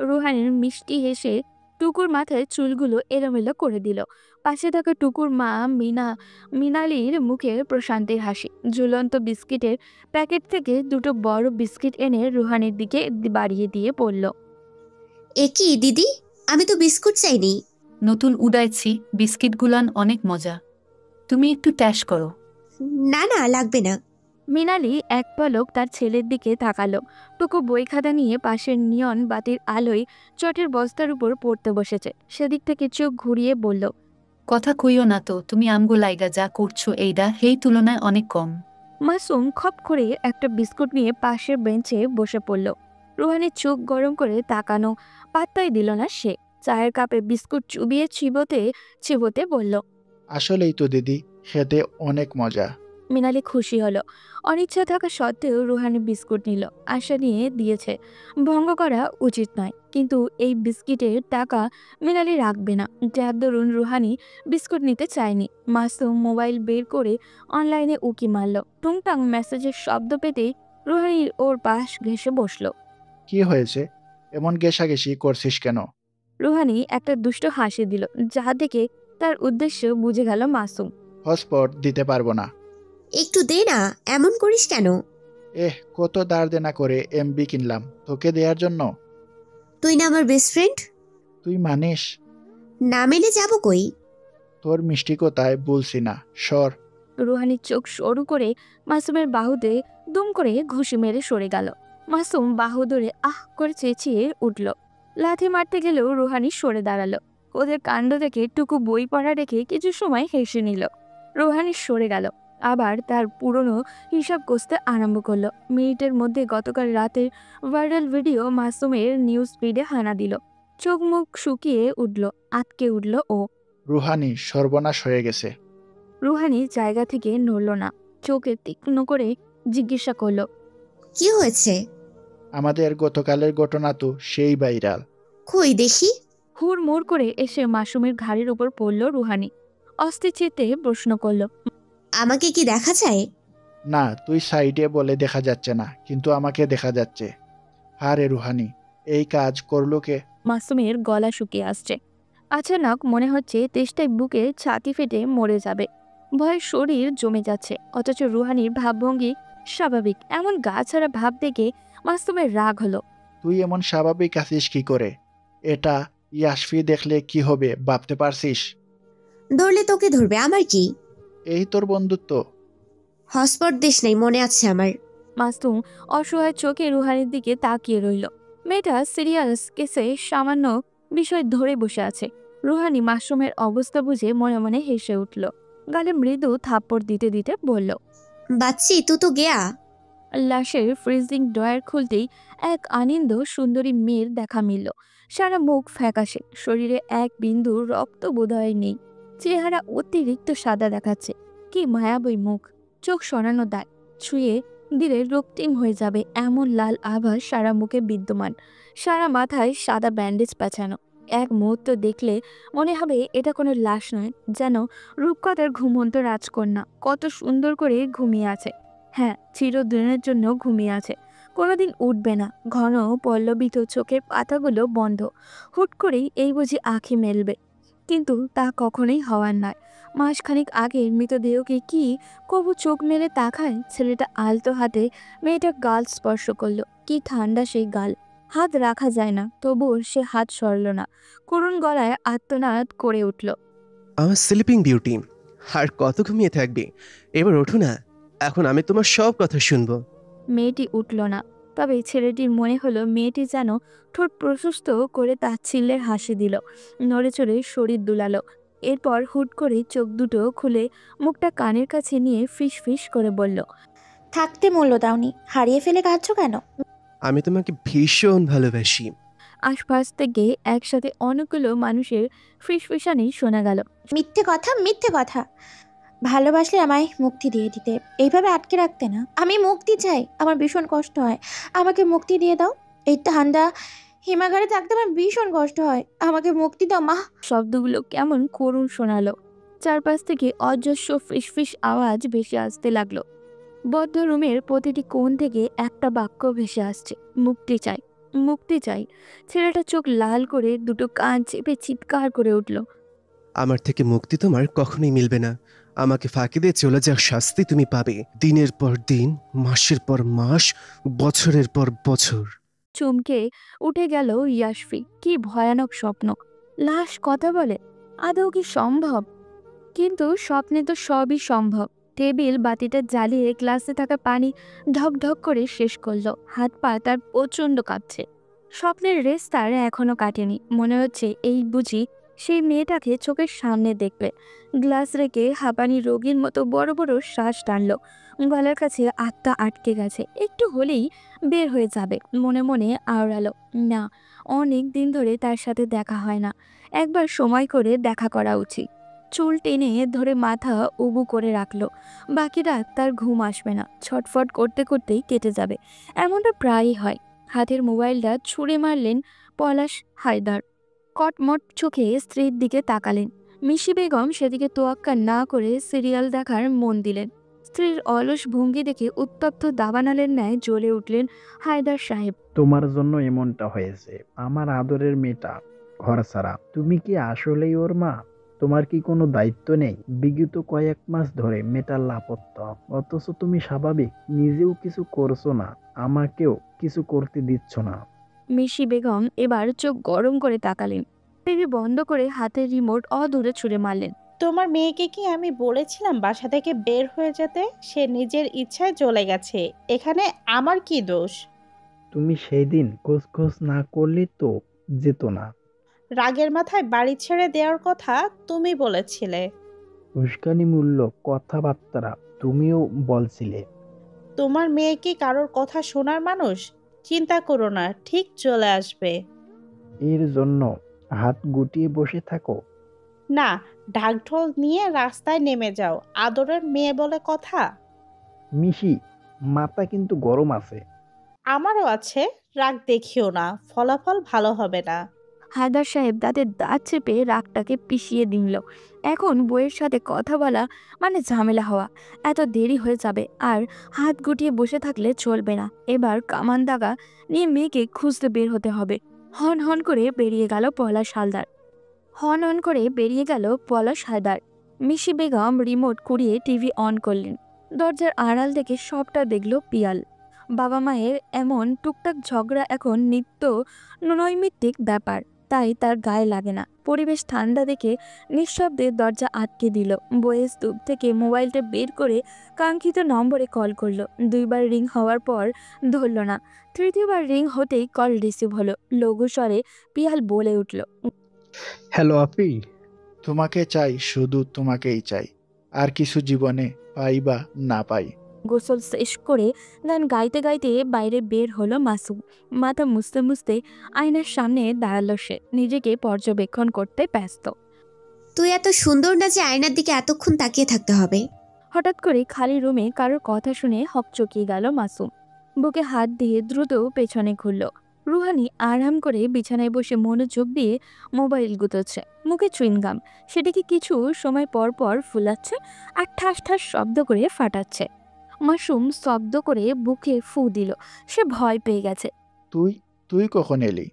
রুহানির মিষ্টি হেসে টুকুর মাথায় চুলগুলো এলোমেলো করে দিল। পাশে থাকা টুকুর মা মিনালির মুখে প্রশান্তির হাসি। ঝুলন্ত বিস্কিটের প্যাকেট থেকে দুটো বড় বিস্কিট এনে রুহানির দিকে বাড়িয়ে দিয়ে বলল, এ কি দিদি, আমি তো বিস্কুট চাইনি। নতুন উড়াইছি, বিস্কিটগুলান অনেক মজা, তুমি একটু ট্যাশ করো। না না, লাগবে না। মিনালি এক পলক তার ছেলের দিকে তাকালো। টুকু বই খাতা নিয়ে পাশের নিয়ন বাতির আলোয় চটের বস্তার উপর পড়তে বসেছে। সেদিক থেকে চোখ ঘুরিয়ে বলল, কথা কইও না তো, তুমি আমগো লাইগা যা করছো এইডা সেই তুলনায় অনেক কম। মাসুম খপ করে একটা বিস্কুট নিয়ে পাশের বেঞ্চে বসে পড়ল। রুহানি চোখ গরম করে তাকানো পাত্তাই দিল না সে। চায়ের কাপে বিস্কুট চুবিয়ে চিবোতে বলল, আসলেই তো দিদি, খেতে অনেক মজা। মিনালি খুশি হলো। অনিচ্ছা থাকা সত্ত্বেও রুহানি বিস্কুট নিল। আশা নিয়ে দিয়েছে, ভঙ্গ করা উচিত নয়। কিন্তু এই বিস্কিটের টাকা মিনালি রাখবে না। যার দরুন রুহানি বিস্কুট নিতে চায়নি। মাসুম মোবাইল বের করে অনলাইনে উকি মারল। টুংটাং মেসেজের শব্দ পেতেই রুহানি ওর পাশ ঘেঁষে বসলো। কি হয়েছে, এমন ঘেঁষাঘেঁষি করছিস কেন? রুহানি একটা দুষ্ট হাসি দিল, যা দেখে তার উদ্দেশ্য বুঝে গেল মাসুম। হটস্পট দিতে পারবো না। একটু দে না, এমন করিস কেন? কত দাঁড় দেনা করে এমবি কিনলাম তোকে দেওয়ার জন্য। তুই না আমার বেস্ট ফ্রেন্ড। তুই মানিস না মেনে যাব কই? তোর মিষ্টি কথায় বলছি না, সর। রুহানির চোখ সরু করে মাসুমের বাহুতে দুম করে ঘুষি মেরে সরে গেল। মাসুম বাহু ধরে আহ করে চেঁচিয়ে উঠল। লাথি মারতে গেলেও রুহানি সরে দাঁড়ালো। ওদের কাণ্ড দেখে টুকু বই পড়া রেখে কিছু সময় হেসে নিল। রুহানি সরে গেল, আবার তার পুরনো হিসাব কষতে আরম্ভ করলো। মিনিটের মধ্যে গতকাল রাতের ভাইরাল ভিডিও মাসুমের নিউজ ফিডে হানা দিল। চোখ মুখ শুকিয়ে উঠল, আটকে উঠল ও। রুহানি সর্বনাশ হয়ে গেছে। রুহানি জায়গা থেকে নড়ল না, চোখে তীক্ষ্ণ করে জিজ্ঞাসা করলো, কি হয়েছে? আমাদের গতকালের ঘটনা তো সেই ভাইরাল। কই দেখি। হুড়মুড় করে এসে মাসুমের ঘাড়ের উপর পড়ল রুহানি। অস্থির চিত্তে প্রশ্ন করলো, আমাকে কি দেখা যায়? না, তুই সাইডে বলে দেখা যাচ্ছে না, কিন্তু আমাকে দেখা যাচ্ছে। আরে রুহানি, এই কাজ করলো কে? মাসুমের গলা শুকিয়ে আসছে। আচানক মনে হচ্ছে তেষ্টায় বুকে ছাতি ফেটে মরে যাবে। ভয়ে শরীর জমে যাচ্ছে, অথচ রুহানির ভাবভঙ্গি স্বাভাবিক। এমন গা ছাড়া ভাব দেখে মাসুমের রাগ হলো। তুই এমন স্বাভাবিক আছিস কি করে? এটা ইয়াসফি দেখলে কি হবে ভাবতে পারছিস? ধরলে তোকে ধরবে, আমার কি? এই তোর বন্ধুত্ব। হটস্পট দিস নাই, মনে আছে আমার। মাসুম অসহায় চোখে রুহানির দিকে তাকিয়ে রইল। মেয়েটা সিরিয়াস কেসে সামান্য বিষয় ধরে বসে আছে। রুহানি মাসুমের অবস্থা বুঝে মনে মনে হেসে উঠল। গালে মৃদু থাপ্পড় দিতে দিতে বলল, বাচ্চি তুই তো গেয়া। লাশের ফ্রিজিং ড্রয়ার খুলতেই এক আনন্দ সুন্দরী মেয়ের দেখা মিলল। সারা মুখ ফ্যাকাশে, শরীরে এক বিন্দু রক্ত বোধহয় নেই। চেহারা অতিরিক্ত সাদা দেখাচ্ছে। কি মায়াবী মুখ, চোখ সরানো দায়, ছুঁয়ে দিলে রক্তিম হয়ে যাবে এমন লাল আভাস সারা মুখে বিদ্যমান। সারা মাথায় সাদা ব্যান্ডেজ পেঁচানো। এক মুহূর্ত দেখলে মনে হবে এটা কোনো লাশ নয়, যেন রূপকথার ঘুমন্ত রাজকন্যা। কত সুন্দর করে ঘুমিয়ে আছে। হ্যাঁ, চিরদিনের জন্য ঘুমিয়ে আছে, কোনোদিন উঠবে না। ঘন পল্লবিত চোখের পাতাগুলো বন্ধ। হুট করেই এই বুঝি আঁখি মেলবে, কিন্তু তা কখনোই হওয়ার নয়। মাসখানিক আগের মৃতদেহকে কি কবু চোখ মেলে তাকায়? ছেলেটা আলতো হাতে মেয়েটার গাল স্পর্শ করলো। কি ঠান্ডা সেই গাল, হাত রাখা যায় না, তবুও সে হাত সরল না। করুণ গলায় আর্তনাদ করে উঠল, আমার স্লিপিং বিউটি, আর কত ঘুমিয়ে থাকবি? এবার ওঠো না, এখন আমি তোমার সব কথা শুনবো। মেয়েটি উঠল না। তবে ছেলেটির মনে হলো মেয়েটি যেন ঠোঁট প্রশস্ত করে তাচ্ছিল্যের হাসি দিল, নড়ে চড়ে শরীর দুলালো। এরপর হুট করে চোখ দুটো খুলে মুখটা কানের কাছে নিয়ে ফিস ফিস করে বলল, থাকতে মূল্য দাওনি, হারিয়ে ফেলে কাঁদছো কেন? আমি তোমাকে ভীষণ ভালোবাসি। আশপাশ থেকে একসাথে অনেকগুলো মানুষের ফিসফিসানি শোনা গেল। মিথ্যে কথা, মিথ্যে কথা। ভালোবাসলে আমায় মুক্তি দিয়ে দিতে, এইভাবে আটকে রাখতে না। আমি মুক্তি চাই, আমার ভীষণ কষ্ট হয়, আমাকে মুক্তি দিয়ে দাও। এই ঠান্ডা হিমাগারে থাকতে আমার ভীষণ কষ্ট হয়, আমাকে মুক্তি দাও মা। শব্দগুলো কেমন করুণ শোনালো। চারপাশ থেকে অজস্র ফিসফিস আওয়াজ ভেসে আসতে লাগলো। বদ্ধ রুমের প্রতিটি কোণ থেকে একটা বাক্য ভেসে আসছে, মুক্তি চাই, মুক্তি চাই। ছেলেটা চোখ লাল করে দুটো কান চেপে চিৎকার করে উঠল। আমার থেকে মুক্তি তোমার কখনোই মিলবে না। আমাকে ফাঁকি দিয়ে চলে যাওয়ার শাস্তি তুমি পাবে, দিনের পর দিন, মাসের পর মাস, বছরের পর বছর। চমকে উঠে গেল ইয়াশফি। কি ভয়ানক স্বপ্ন! লাশ কথা বলে? আদৌ কি সম্ভব? কিন্তু স্বপ্নে তো সবই সম্ভব। টেবিল বাতিটা জ্বালিয়ে গ্লাসে থাকা পানি ঢক ঢক করে শেষ করলো। হাত পা তার প্রচণ্ড কাঁপছে। স্বপ্নের রেস তার এখনো কাটেনি। মনে হচ্ছে এই বুঝি সেই মেয়েটাকে চোখের সামনে দেখবে। গ্লাস রেখে হাঁপানি রোগীর মতো বড় বড় শ্বাস টানলো। গলার কাছে আত্মা আটকে গেছে, একটু হলেই বের হয়ে যাবে। মনে মনে আওড়ালো, না, অনেক দিন ধরে তার সাথে দেখা হয় না, একবার সময় করে দেখা করা উচিত। চুল টেনে ধরে মাথা উবু করে রাখলো। বাকি রাত তার ঘুম আসবে না, ছটফট করতে করতেই কেটে যাবে। এমনটা প্রায়ই হয়। হাতের মোবাইলটা ছুঁড়ে মারলেন পলাশ হায়দার। কটমট চোখে স্ত্রীর দিকে তাকালেন। মিশি বেগম সেদিকে তোয়াক্কা না করে সিরিয়াল দেখার মন দিলেন। স্ত্রীর অলস ভঙ্গি দেখে উত্তপ্ত দাবানালের ন্যায় জ্বলে উঠলেন হায়দার সাহেব। তোমার জন্য এমনটা হয়েছে। আমার আদরের মেয়েটা ঘর ছাড়া। তুমি কি আসলেই ওর মা? তোমার কি কোনো দায়িত্ব নেই? বিগত কয়েক মাস ধরে মেয়েটার লাপত্তা, অথচ তুমি স্বাভাবিক, নিজেও কিছু করছো না, আমাকেও কিছু করতে দিচ্ছ না। মিশি বেগম এবার চোখ গরম করে তাকালেন। টিভি বন্ধ করে হাতের রিমোট অদূরে ছুঁড়ে মারলেন। তোমার মেয়েকে কি আমি বলেছিলাম বাসা থেকে বের হয়ে যেতে? সে নিজের ইচ্ছায় চলে গেছে, এখানে আমার কি দোষ? তুমি সেই দিন খোঁজ না করলে তো যেত না। রাগের মাথায় বাড়ি ছেড়ে দেওয়ার কথা তুমি বলেছিলে। উস্কানিমূলক কথাবার্তা তুমিও বলছিলে। তোমার মেয়ে কি কারোর কথা শোনার মানুষ? চিন্তা করো না, ঠিক চলে আসবে। এর জন্য হাত গুটিয়ে বসে থাকো? না, ঢাকঢোল নিয়ে রাস্তায় নেমে যাও। আদরের মেয়ে বলে কথা। মিশি, মাথা কিন্তু গরম আছে। আমারও আছে, রাগ দেখিও না, ফলাফল ভালো হবে না। হায়দার সাহেব দাঁতের দাঁত চেপে রাগটাকে পিষিয়ে দিল। এখন বইয়ের সাথে কথা বলা মানে ঝামেলা হওয়া। এত দেরি হয়ে যাবে, আর হাত গুটিয়ে বসে থাকলে চলবে না। এবার কামান দাগা নিয়ে মেয়েকে খুঁজতে বের হতে হবে। হন হন করে বেরিয়ে গেল পলাশ হালদার। হন হন করে বেরিয়ে গেল পলাশ হায়দার। মিশি বেগম রিমোট কুড়িয়ে টিভি অন করলেন। দরজার আড়াল থেকে সবটা দেখল পিয়াল। বাবা মায়ের এমন টুকটাক ঝগড়া এখন নিত্য নৈমিত্তিক ব্যাপার, তাই তার গায়ে লাগে না। পরিবেশ ঠান্ডা দেখে নিঃশব্দে দরজা আটকে দিল। বইয়ের স্তূপ থেকে মোবাইলটা বের করে কাঙ্ক্ষিত নম্বরে কল করলো। 2বার রিং হওয়ার পর ধরল না। 3য়বার রিং হতেই কল রিসিভ হলো। লঘু স্বরে পিয়াল বলে উঠল, হ্যালো আপি। তোমাকে চাই, শুধু তোমাকেই চাই। আর কিছু জীবনে পাই বা না পাই। গোসল শেষ করে গান গাইতে গাইতে বাইরে বের হলো মাসুম। মাথা মুছতে মুছতে আয়নার সামনে দাঁড়ালো সে। নিজেকে পর্যবেক্ষণ করতে ব্যস্ত। তুই এত সুন্দর না যে আয়নার দিকে এতক্ষণ তাকিয়ে থাকতে হবে। হঠাৎ করে খালি রুমে কারোর কথা শুনে হকচকিয়ে গেল মাসুম। বুকে হাত দিয়ে দ্রুত পেছনে ঘুরল। রুহানি আরাম করে বিছানায় বসে মনোযোগ দিয়ে মোবাইল গুতোচ্ছে। মুখে চুইনগাম, সেটিকে কিছু সময় পর পর ফুলাচ্ছে আর ঠাস ঠাস শব্দ করে ফাটাচ্ছে। মাসুম শব্দ করে বুকে ফু দিল। সে ভয় পেয়ে গেছে। তুই কখন এলি?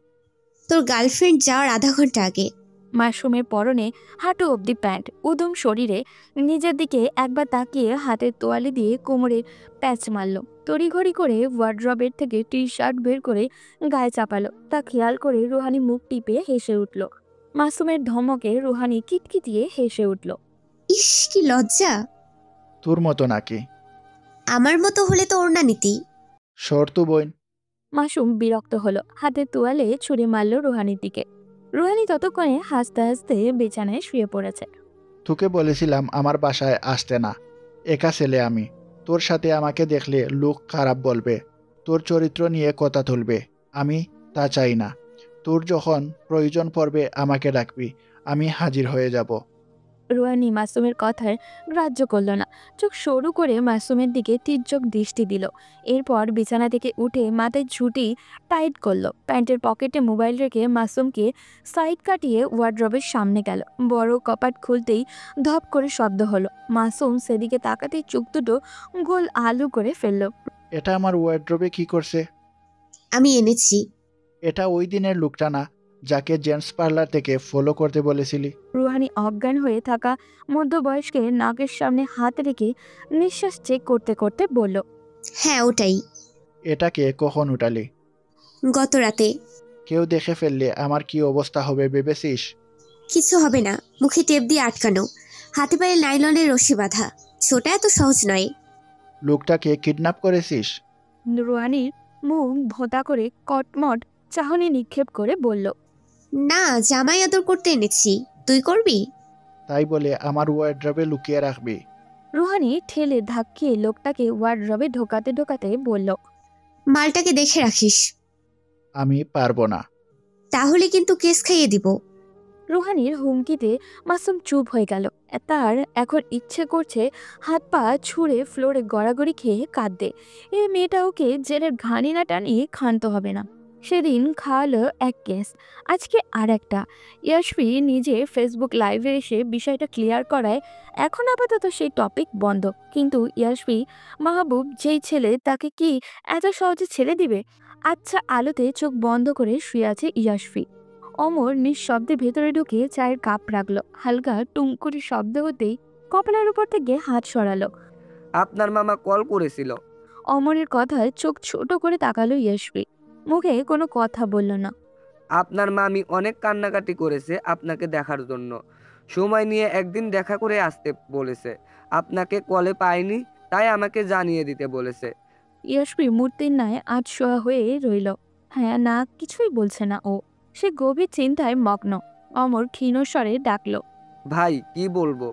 তোর গার্লফ্রেন্ড যাওয়ার আধা ঘন্টা আগে। মাসুমের পরনে হাঁটু অবধি প্যান্ট, উদম শরীরে নিজের দিকে একবার তাকিয়ে হাতের তোয়ালে দিয়ে কোমরের প্যাচ মারল। তড়িঘড়ি করে ওয়ার্ড্রবের থেকে টি শার্ট বের করে গায়ে চাপালো। তা খেয়াল করে রুহানি মুখ টিপে হেসে উঠল। মাসুমের ধমকে রুহানি কিটকিটিয়ে হেসে উঠল। ইস, কি লজ্জা! তোর মতো নাকি? আমার মতো হলে তো ওড়না নিতি। শর্ত বোন। মাসুম বিরক্ত হলো। হাতের তোয়ালে ছুঁড়ে মারল রুহানির দিকে। রুহানি ততক্ষণে হাসতে হাসতে বিছানায় শুয়ে পড়েছে। তোকে বলেছিলাম আমার বাসায় আসতে না। একা ছেলে আমি। তোর সাথে আমাকে দেখলে লোক খারাপ বলবে, তোর চরিত্র নিয়ে কথা তুলবে। আমি তা চাই না। তোর যখন প্রয়োজন পড়বে আমাকে ডাকবি, আমি হাজির হয়ে যাব। রুহানি মাসুমের কথার গ্রাহ্য করল না। চোখ সরু করে মাসুমের দিকে তির্যক দৃষ্টি দিল। এরপর বিছানা থেকে উঠে মাথায় ঝুঁটি টাইট করলো। প্যান্টের পকেটে মোবাইল রেখে মাসুমকে সাইড কাটিয়ে ওয়ার্ড্রবের সামনে গেল। বড় কপাট খুলতেই ধপ করে শব্দ হলো। মাসুম সেদিকে তাকাতেই চোখ দুটো গোল আলু করে ফেলল। এটা আমার ওয়ার্ড্রবে কি করছে? আমি এনেছি। এটা ওই দিনের লোকটা না যাকে জেন্টস পার্লার থেকে ফলো করতে বলেছিলি? রুহানি অজ্ঞান হয়ে থাকা মধ্যবয়স্কে নাকের সামনে হাত রেখে নিঃশ্বাস চেক করতে করতে বলল, হ্যাঁ ওটাই। এটাকে কখন উঠালি? গত রাতে। কেউ দেখে ফেললে আমার কি অবস্থা হবে ভেবেছিস? কিছু হবে না, মুখে টেপ দিয়ে আটকানো, হাতে পায়ে নাইলনের রশি বাঁধা, ছোটা এত সহজ নয়। লোকটাকে কিডন্যাপ করেছিস? রুহানির মুখ ভোঁতা করে কটমট চাহনি নিক্ষেপ করে বলল, না, জামাই আদর করতে এনেছি, তুই করবি? তাই বলে আমার ওয়ার্ড্রবে লুকিয়ে রাখবি? রুহানি ঠেলে ধাক্কিয়ে লোকটাকে ওয়ার্ডরবে ঢোকাতে ঢোকাতে বলল, মালটাকে দেখে রাখিস। আমি পারবো না। তাহলে কিন্তু কেস খাইয়ে দিব। রুহানির হুমকিতে মাসুম চুপ হয়ে গেল। তার এখন ইচ্ছে করছে হাত পা ছুঁড়ে ফ্লোরে গড়াগড়ি খেয়ে কাঁদতে। এই মেয়েটা ওকে জেলের ঘানি না টানিয়ে ক্ষান্ত হবে না। সেদিন খাওয়ালো এক কেস, আজকে আর একটা। ইয়াশফি নিজে ফেসবুক লাইভে এসে বিষয়টা ক্লিয়ার করায় এখন আপাতত সেই টপিক বন্ধ। কিন্তু ইয়াশফি মাহবুব যেই ছেলে, তাকে কি এত সহজে ছেড়ে দিবে? আচ্ছা আলোতে চোখ বন্ধ করে শুয়ে আছে ইয়াশফি। অমর নিঃশব্দে ভেতরে ঢুকে চায়ের কাপ রাখলো। হালকা টুংকুরি শব্দ হতেই কপালের উপর থেকে হাত সরালো। আপনার মামা কল করেছিল। অমরের কথায় চোখ ছোট করে তাকালো ইয়াশফি, মুখে কোনো কথা বলল না। আপনার মামি অনেক কান্নাকাটি করেছে আপনাকে দেখার জন্য, সময় নিয়ে একদিন দেখা করে আসতে বলেছে। আপনাকে কলে পায়নি, তাই আমাকে জানিয়ে দিতে বলেছে। ইয়াশফি মূর্তির ন্যায় আধশোয়া হয়ে রইল। হ্যাঁ না কিছুই বলছে না ও। সে গভীর চিন্তায় মগ্ন। অমর ক্ষীণ স্বরে ডাকলো, ভাই কি বলবো?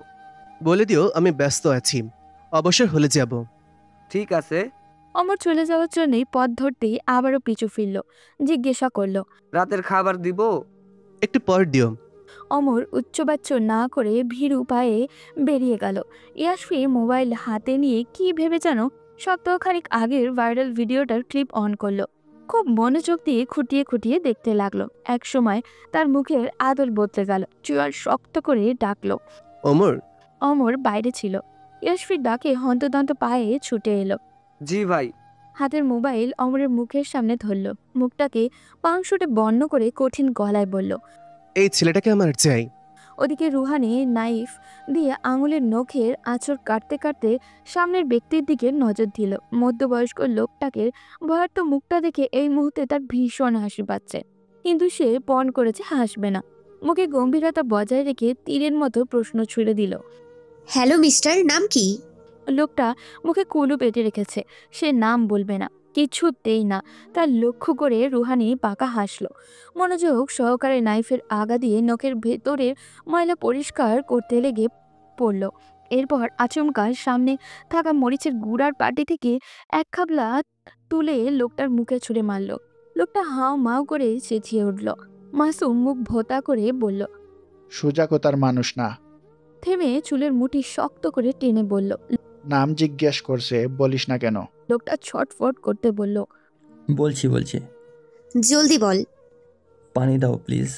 বলে দিও আমি ব্যস্ত আছি, অবসর হলে যাব। ঠিক আছে। অমর চলে যাওয়ার জন্যই পথ ধরতেই আবারও পিছু ফিরল। জিজ্ঞাসা করলো, রাতের খাবার দিব? একটু পর দিও। অমর উচ্চবাচ্য না করে ভীরু পায়ে বেরিয়ে গেল। ইয়াশফি মোবাইল হাতে নিয়ে কি ভেবে যেন সপ্তাহখানিক আগের ভাইরাল ভিডিওটার ক্লিপ অন করলো। খুব মনোযোগ দিয়ে খুঁটিয়ে খুঁটিয়ে দেখতে লাগলো। এক সময় তার মুখের আদল বদলে গেল। চুয়াল শক্ত করে ডাকলো, ওমর। অমর বাইরে ছিল। ইয়াশফির ডাকে হন্তদন্ত পায়ে ছুটে এলো। জি ভাই। হাতের মোবাইল অমরের মুখের সামনে ধরল। মুখটাকে পাংশুটে বন্ধ করে কঠিন গলায় বলল, এই ছেলেটাকে আমার চাই। ওদিকে রুহানি নাইফ দিয়ে আঙুলের নখের আঁচড় কাটতে কাটতে সামনের ব্যক্তির দিকে নজর দিল। মধ্যবয়স্ক লোকটাকে ভয়ার্ত মুখটা দেখে এই মুহূর্তে তার ভীষণ হাসি পাচ্ছে, কিন্তু সে পণ করেছে হাসবে না। মুখে গম্ভীরতা বজায় রেখে তীরের মতো প্রশ্ন ছুড়ে দিল, হ্যালো মিস্টার, নাম কি? লোকটা মুখে কুলু পেটে রেখেছে, সে নাম বলবে না, কিছুতেই না। তার লক্ষ্য করে রুহানি পাকা হাসলো। মনোযোগ সহকারে নাইফের আগা দিয়ে নখের ভেতরের ময়লা পরিষ্কার করতে লেগে পড়ল। এরপর আচমকা সামনে থাকা মরিচের গুঁড়ার পাটি থেকে এক খাবলা তুলে লোকটার মুখে ছুঁড়ে মারল। লোকটা হাও মাও করে চেঁচিয়ে উঠল। মাসুম মুখ ভোতা করে বলল, সোজা কথার মানুষ না। থেমে চুলের মুঠি শক্ত করে টেনে বলল, নাম জিজ্ঞেস করছে, বলিস না কেন? লোকটা ছটফট করতে বলল, বলছি। জলদি বল। পানি দাও প্লিজ।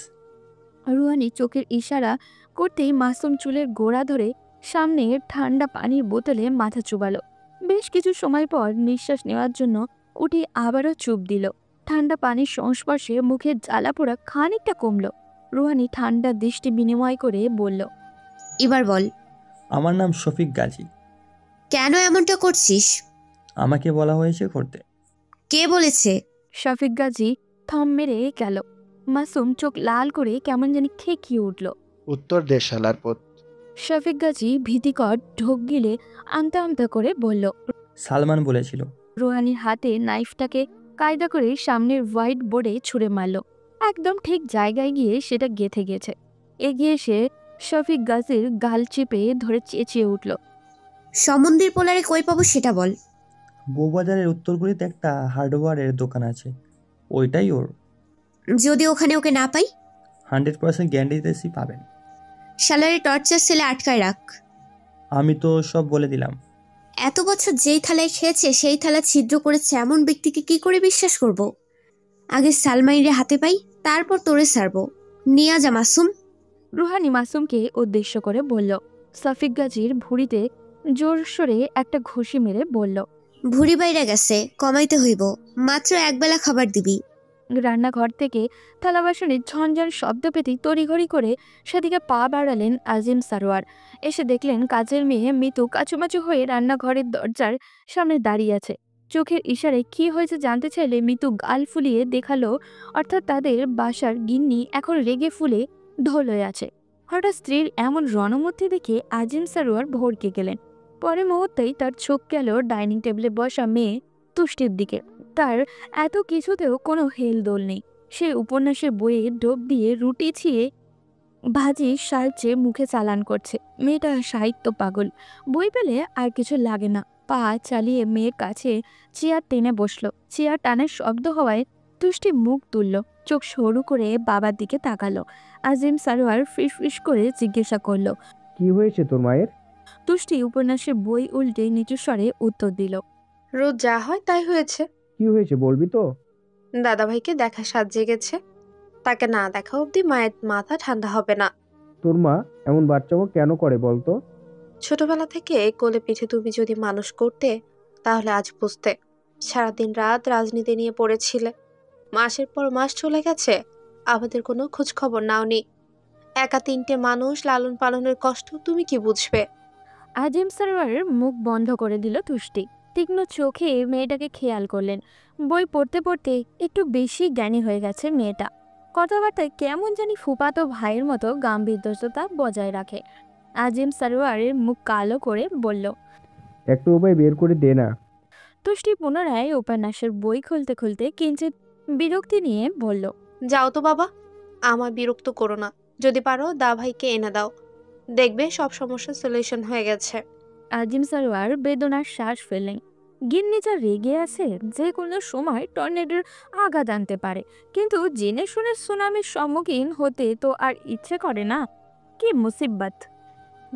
রুহানি চোখের ইশারা করতেই মাসুম চুলের গোড়া ধরে সামনের ঠান্ডা পানির বোতলে মাথা চুবালো। বেশ কিছু সময় পর নিঃশ্বাস নেওয়ার জন্য উঠে আবারও চুপ দিল। ঠান্ডা পানির সংস্পর্শে মুখের জ্বালা পোড়া খানিকটা কমল। রুহানি ঠান্ডা দৃষ্টি বিনিময় করে বলল, এবার বল। আমার নাম শফিক গাজী। কেন এমনটা করছিস? আমাকে বলা হয়েছে করতে। কে বলেছে? শফিক গাজী থম মেরে গেল। মাসুম চোখ লাল করে কেমন জানি খেকিয়ে উঠল। উত্তর দে শালার পুত। শফিক গাজী ভীতিকর ঢোক গিলে আমতা আমতা করে বলল, সালমান বলেছিল। রুহানির হাতে নাইফটাকে কায়দা করে সামনের হোয়াইট বোর্ডে ছুঁড়ে মারল। একদম ঠিক জায়গায় গিয়ে সেটা গেঁথে গেছে। এগিয়ে এসে শফিক গাজীর গাল চেপে ধরে চেঁচিয়ে উঠল, সমন্দির পোলারে কই পাবো সেটা বল। বউবাজারের উত্তরগুলিতে একটা হার্ডওয়্যারের দোকান আছে, ওইটাই ওর। যদি ওখানে ওকে না পাই? 100% গ্যারান্টি দিতেছি পাবেন। শালারে টর্চার সেলে আটকায় রাখ। আমি তো সব বলে দিলাম। এত বছর যেই থালায় খেয়েছে সেই থালা ছিদ্র করেছে এমন ব্যক্তিকে কি করে বিশ্বাস করব? আগে সালমাইরে হাতে পাই, তারপর তোরে ছাড়বো। নিয়া যা মাসুম। রুহানি মাসুমকে উদ্দেশ্য করে বলল। শফিক গাজীর ভুঁড়িতে জোরসোরে একটা ঘুষি মেরে বলল, ভুঁড়ি বাইরে গেছে, কমাইতে হইব। মাত্র একবেলা খাবার দিবি। রান্নাঘর থেকে থালা বাসনের ঝনঝন শব্দ পেতেই তড়িঘড়ি করে সেদিকে পা বাড়ালেন আজিম সারোয়ার। এসে দেখলেন কাজের মেয়ে মিতু কাচুমাচু হয়ে রান্নাঘরের দরজার সামনে দাঁড়িয়ে আছে। চোখের ইশারায় কি হয়েছে জানতে চাইলে মিতু গাল ফুলিয়ে দেখালো, অর্থাৎ তাদের বাসার গিন্নি এখন রেগে ফুলে ঢোল হয়ে আছে। হঠাৎ স্ত্রীর এমন রণমূর্তি দেখে আজিম সারোয়ার ভড়কে গেলেন। পরের মুহূর্তেই তার চোখ গেল ডাইনিং টেবিলে বসা মেয়ে তুষ্টির দিকে। তার এত কিছুতেও কোনো হেলদোল নেই। সে উপন্যাসের বইয়ে ডোব দিয়ে রুটি ছিঁড়ে ভাজি সাহায্যে মুখে চালান করছে। মেয়েটা সাহিত্য পাগল, বই পেলে আর কিছু লাগে না। পা চালিয়ে মেয়ের কাছে চেয়ার টেনে বসলো। চেয়ার টানের শব্দ হওয়ায় তুষ্টি মুখ তুলল, চোখ সরু করে বাবার দিকে তাকালো। আজিম সারোয়ার ফিস করে জিজ্ঞাসা করলো, কি হয়েছে তোর মায়ের? তুষ্টি উপন্যাসের বই উল্টে নিচু স্বরে উত্তর দিল, রোজ যা হয় তাই হয়েছে। কি হয়েছে বলবি তো? দাদাভাইকে দেখা সাজ জেগেছে, তাকে না দেখা অবধি মায়ের মাথা ঠান্ডা হবে না। তোর মা এমন বাচ্চাও কেন করে বলতো? ছোটবেলা থেকে কোলে পিঠে তুমি যদি মানুষ করতে তাহলে আজ বুঝতে। সারাদিন রাত রাজনীতি নিয়ে পড়েছিলে, মাসের পর মাস চলে গেছে, আমাদের কোনো খোঁজ খবর নাওনি। একা 3টে মানুষ লালন পালনের কষ্ট তুমি কি বুঝবে? আজিম সারোয়ারের মুখ বন্ধ করে দিল তুষ্টি। তীক্ষ্ণ চোখে মেয়েটাকে খেয়াল করলেন। বই পড়তে পড়তে একটু বেশি জ্ঞানী হয়ে গেছে মেয়েটা। কথাবার্তায় কেমন জানি ফুপাতো ভাইয়ের মতো গাম্ভীর্যতা বজায় রাখে। আজিম সারোয়ারের মুখ কালো করে বলল, একটু উপায় বের করে দে না। তুষ্টি পুনরায় উপন্যাসের বই খুলতে খুলতে কিঞ্চিত বিরক্তি নিয়ে বলল, যাও তো বাবা, আমার বিরক্ত করো না। যদি পারো দাভাইকে এনে দাও, দেখবে সব সমস্যার সলিউশন হয়ে গেছে। আজিম সারোয়ার বেদনার শ্বাস ফেললেন। গিন্নি যা রেগে আছে, যে কোনো সময় টর্নেডোর আঘাত আনতে পারে, কিন্তু জেনে শুনে সুনামির সম্মুখীন হতে তো আর ইচ্ছে করে না। কি মুসিবত!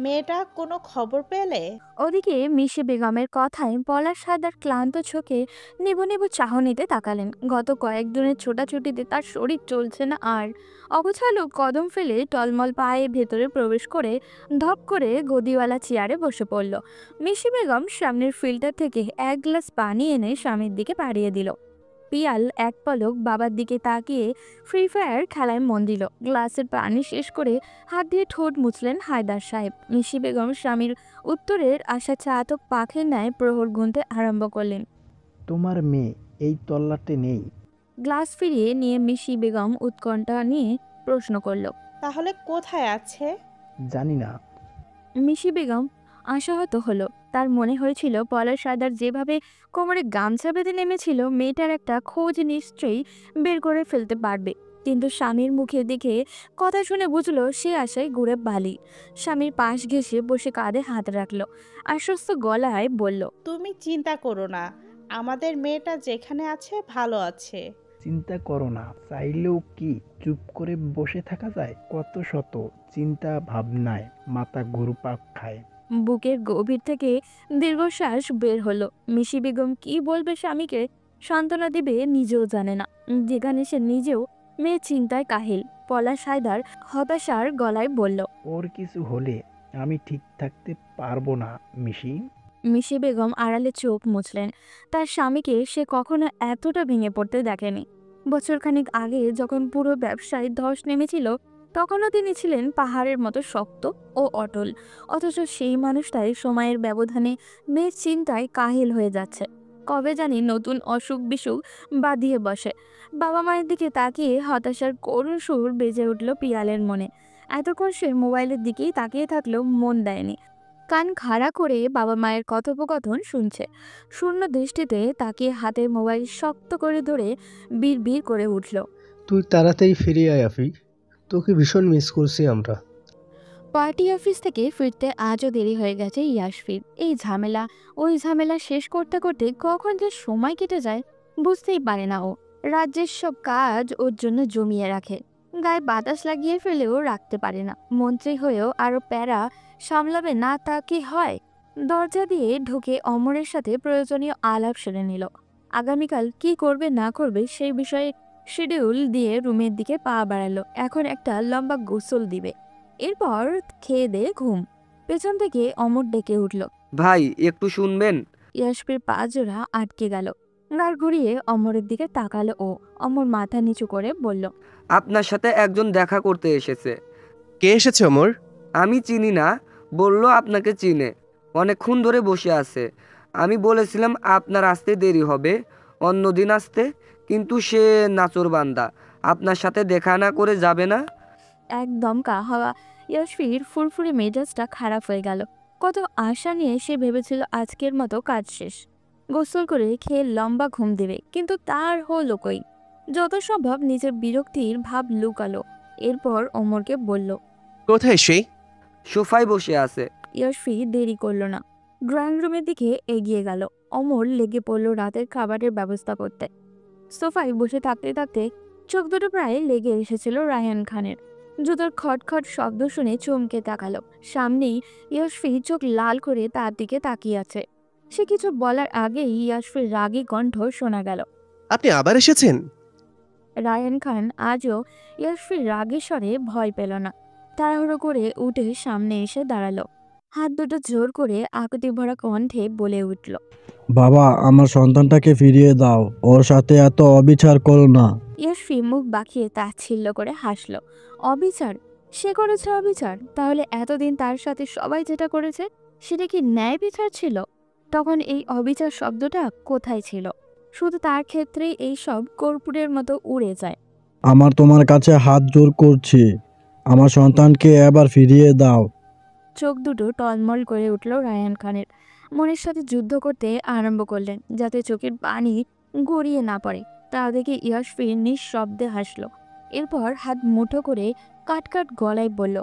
মেয়েটা কোনো খবর পেলে? ওদিকে মিশে বেগমের কথায় পলাশ সাদার ক্লান্ত চোখে নেবু নেবু চাহনিতে তাকালেন। গত কয়েকদিনের ছোটাছুটিতে তার শরীর চলছে না আর। অগোছালো কদম ফেলে টলমল পায়ে ভেতরে প্রবেশ করে ধপ করে গদিওয়ালা চেয়ারে বসে পড়ল। মিশি বেগম সামনের ফিল্টার থেকে এক গ্লাস পানি এনে স্বামীর দিকে পাড়িয়ে দিল। পিয়াল এক পলক বাবার দিকে তাকিয়ে ফ্রি ফায়ার খেলায় মন দিল। গ্লাসের পানি শেষ করে হাত দিয়ে ঠোঁট মুছলেন হায়দার সাহেব। মিশি বেগম স্বামীর উত্তরের আশা চাতক পাখির ন্যায় প্রহর গুনতে আরম্ভ করলেন। তোমার মেয়ে এই তল্লাটে নেই? গ্লাস ফিরিয়ে নিয়ে মিশি বেগম উৎকণ্ঠা নিয়ে প্রশ্ন করল, তাহলে কোথায় আছে? জানি না। মিশি বেগম আশাহত হলো। তার মনে হয়েছিল পলাশ সাদার যেভাবে কোমরে গামছা বেঁধে নেমেছিল, মেয়েটার একটা খোঁজ নিশ্চয়ই বের করে ফেলতে পারবে। কিন্তু স্বামীর মুখে দেখে কথা শুনে বুঝলো সে আশায় ঘুরে বালি। স্বামীর পাশ ঘেঁষে বসে কাঁধে হাত রাখলো, আশ্বস্ত গলায় বলল, তুমি চিন্তা করো না, আমাদের মেয়েটা যেখানে আছে ভালো আছে। চিন্তা করো না চাইলেও কি চুপ করে বসে থাকা যায়? কত শত চিন্তা ভাবনায় মাথা ঘুরপাক খায়। বুকের গভীর থেকে দীর্ঘশ্বাস বের হলো। মিশি বেগম কি বলবে স্বামীকে সান্ত্বনা দিবে নিজেও জানে না, যেখানে সে নিজেও মেয়ে চিন্তায় কাহিল। পলাশ হায়দার হতাশার গলায় বলল, ওর কিছু হলে আমি ঠিক থাকতে পারবো না মিশি। মিশি বেগম আড়ালে চোখ মুছলেন। তার স্বামীকে সে কখনো এতটা ভেঙে পড়তে দেখেনি। বছরখানেক আগে যখন পুরো ব্যবসায় ধস নেমেছিল, তখনও তিনি ছিলেন পাহাড়ের মতো শক্ত ও অটল। অথচ সেই মানুষটাই সময়ের ব্যবধানে মেয়ের চিন্তায় কাহিল হয়ে যাচ্ছে। কবে জানি নতুন অসুখ বিসুখ বাঁধিয়ে বসে। বাবা মায়ের দিকে তাকিয়ে হতাশার করুণ সুর বেজে উঠল পিয়ালের মনে। এতক্ষণ সে মোবাইলের দিকেই তাকিয়ে থাকলেও মন দেয়নি। কান খাড়া করে বাবা মায়ের কথোপকথন শুনছে। শূন্য দৃষ্টিতে তাকিয়ে হাতের মোবাইল শক্ত করে ধরে বিড় করে উঠল, তুই তাড়াতাড়ি ফিরে আয় আফি, তোকে ভীষণ মিস করছি আমরা। পার্টি অফিস থেকে ফিরতে আজও দেরি হয়ে গেছে ইয়াসফির। এই ঝামেলা ওই ঝামেলা শেষ করতে করতে কখন যে সময় কেটে যায় বুঝতেই পারে না ও। রাজ্যের সব কাজ ওর জন্য জমিয়ে রাখে, গায়ে বাতাস লাগিয়ে ফেলেও রাখতে পারে না। মন্ত্রী হয়েও আরো প্যারা সামলাবে না তা কি হয়? দরজা দিয়ে ঢুকে অমরের সাথে প্রয়োজনীয় আলাপ সেরে নিল। আগামীকাল কি করবে না করবে সেই বিষয়ে শিডিউল দিয়ে রুমের দিকে পা বাড়ালো। এখন একটা লম্বা গোসল দিবে, এরপর খেয়ে দিয়ে ঘুম। পেছন থেকে অমর ডেকে উঠল, ভাই একটু শুনবেন? ইয়াসফির পা জোড়া আটকে গেল। গাড় ঘুরিয়ে অমরের দিকে তাকালো ও। অমর মাথা নিচু করে বলল, আপনার সাথে একজন দেখা করতে এসেছে। কে এসেছে অমর? আমি চিনি না, বলল আপনাকে চিনে, অনেকক্ষণ ধরে বসে আছে। আমি বলেছিলাম আপনার আসতে দেরি হবে, অন্যদিন আসতে, কিন্তু সে নাচরবান্দা, আপনার সাথে দেখা না করে যাবে না। একদম হাওয়া ইয়াসফির ফুরফুরে মেজাজটা খারাপ হয়ে গেল। কত আশা নিয়ে সে ভেবেছিল আজকের মতো কাজ শেষ, গোসল করে খেয়ে লম্বা ঘুম দেবে, কিন্তু তার হলো কই। যত সম্ভব নিজের বিরক্তির ভাব লুকালো। এরপর ওমরকে বলল, কোথায় সেই? সোফায় বসে আছে। ইয়াসফি দেরি করলো না, ড্রয়িং রুমের দিকে এগিয়ে গেল। অমর লেগে পড়ল রাতের খাবারের ব্যবস্থা করতে। সোফায় বসে থাকতে থাকতে চোখ দুটো প্রায় লেগে এসেছিল রায়হান খানের। জুতোর খটখট শব্দ শুনে চমকে তাকালো। সামনেই ইয়াসফি চোখ লাল করে তার দিকে তাকিয়ে আছে। সে কিছু বলার আগেই ইয়াসফির রাগী কণ্ঠ শোনা গেল, আপনি আবার এসেছেন? রায়হান খান আজও ইয়াসফির রাগের স্বরে ভয় পেল না। তাড়াহুড়ো করে উঠে সামনে এসে দাঁড়ালো। হাত দুটো জোর করে আকুতি ভরা কণ্ঠে বলে উঠল, বাবা, আমার সন্তানটাকে ফিরিয়ে দাও, ওর সাথে এত অবিচার করো না। ইয়াসফি মুখ বাঁকিয়ে তাচ্ছিল্য করে হাসল। অবিচার? সে করেছে অবিচার? তাহলে এতদিন তার সাথে সবাই যেটা করেছে সেটা কি ন্যায় বিচার ছিল? তখন এই অবিচার শব্দটা কোথায় ছিল? শুধু তার ক্ষেত্রেই এই সব কর্পূরের মতো উড়ে যায়। আমার তোমার কাছে হাত জোর করছি, আমার সন্তানকে এবার ফিরিয়ে দাও। চোখ দুটো টলমল করে উঠল রায়হান খানের। মনের সাথে যুদ্ধ করতে আরম্ভ করলেন যাতে চোখের পানি গড়িয়ে না পড়ে। তা দেখে ইয়াসফি নিঃশব্দে হাসল। এরপর হাত মুঠো করে কাটকাট গলায় বলল,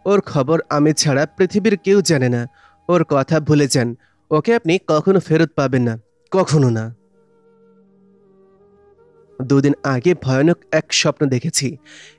ওর খবর আমি ছাড়া পৃথিবীর কেউ জানে না। ওর কথা ভুলে যান, ওকে আপনি কখনো ফেরত পাবেন না, কখনো না। দুদিন আগে ভয়ানক এক স্বপ্ন দেখেছি,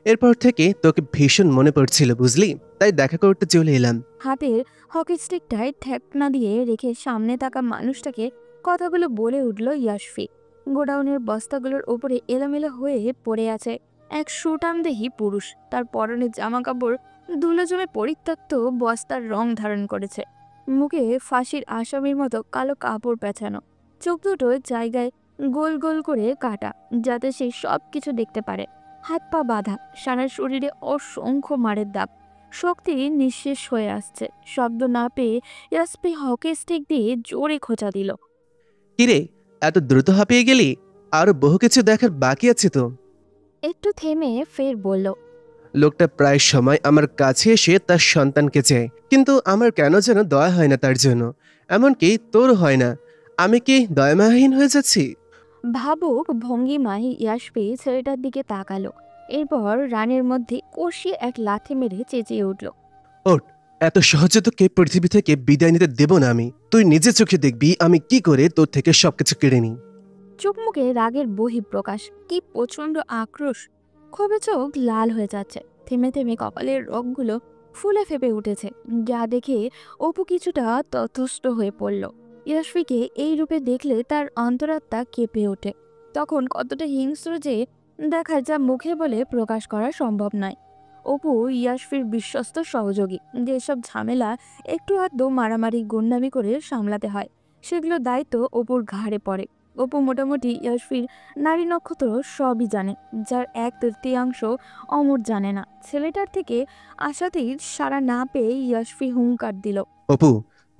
এরপর থেকে তোকে ভীষণ মনে পড়ছিল বুঝলি, তাই দেখা করতে চলে এলাম। হাতের হকি স্টিকটায় ঠেকনা দিয়ে রেখে সামনে থাকা মানুষটাকে কথাগুলো বলে উঠল ইয়াসফি। গোডাউনের বস্তাগুলোর উপরে এলোমেলো হয়ে পড়ে আছে এক সুঠামদেহী পুরুষ। তার পরনে জামা কাপড় ধুলো জমে পরিত্যক্ত, বস্তার রং ধারণ করেছে। মুখে ফাঁসির আসামির মতো কালো কাপড় পেঁচানো, চোখ দুটো জায়গায় গোল গোল করে কাটা যাতে সে সব কিছু দেখতে পারে। হাত পা বাঁধা, সারা শরীরে অসংখ্য মারের দাগ। শক্তি নিঃশেষ হয়ে আসছে। শব্দ না পেয়ে ইয়াসফি হকি স্টিক দিয়ে জোরে খোঁচা দিল। কিরে, এত দ্রুত হাঁপিয়ে গেলি? আরো বহু কিছু দেখার বাকি আছে তো। একটু থেমে ফের বলল, লোকটা প্রায় সময় আমার কাছে এসে তার সন্তানকে চায়, কিন্তু আমার কেন যেন দয়া হয় না তার জন্য। এমনকি তোর হয় না। আমি কি দয়ামাহীন হয়ে যাচ্ছি? ভাবুক ভঙ্গিমায় ইয়াসফি ছেলেটার দিকে তাকালো। এরপর রানের মধ্যে কষিয়ে এক লাথি মেরে চেঁচিয়ে উঠল, ওঠ, এত সহজে তোকে পৃথিবী থেকে বিদায় নিতে দেব না আমি। তুই নিজে চোখে দেখবি আমি কি করে তোর থেকে সবকিছু কেড়ে নিই। চোখ মুখে রাগের বহিঃপ্রকাশ, কি প্রচন্ড আক্রোশ। ক্ষোভে চোখ লাল হয়ে যাচ্ছে। থেমে থেমে কপালের রগগুলো ফুলে ফেপে উঠেছে, যা দেখে অপু কিছুটা তথস্থ হয়ে পড়ল। ইয়াসফিকে এই রূপে দেখলে তার অন্তরাত্মা কেঁপে ওঠে। তখন কতটা হিংস্র যে দেখা যা মুখে বলে প্রকাশ করা সম্ভব নয়। অপু ইয়াসফির বিশ্বস্ত সহযোগী। যেসব ঝামেলা একটু আধটু মারামারি গুন্ডামি করে সামলাতে হয়, সেগুলো দায়িত্ব অপুর ঘাড়ে পড়ে। অপু মোটামুটি ইয়াসফির নারী নক্ষত্র সবই জানে, যার 1/3 অমর জানে না। ছেলেটার থেকে আশাতেই সাড়া না পেয়ে ইয়াসফি হুঙ্কার দিল, অপু,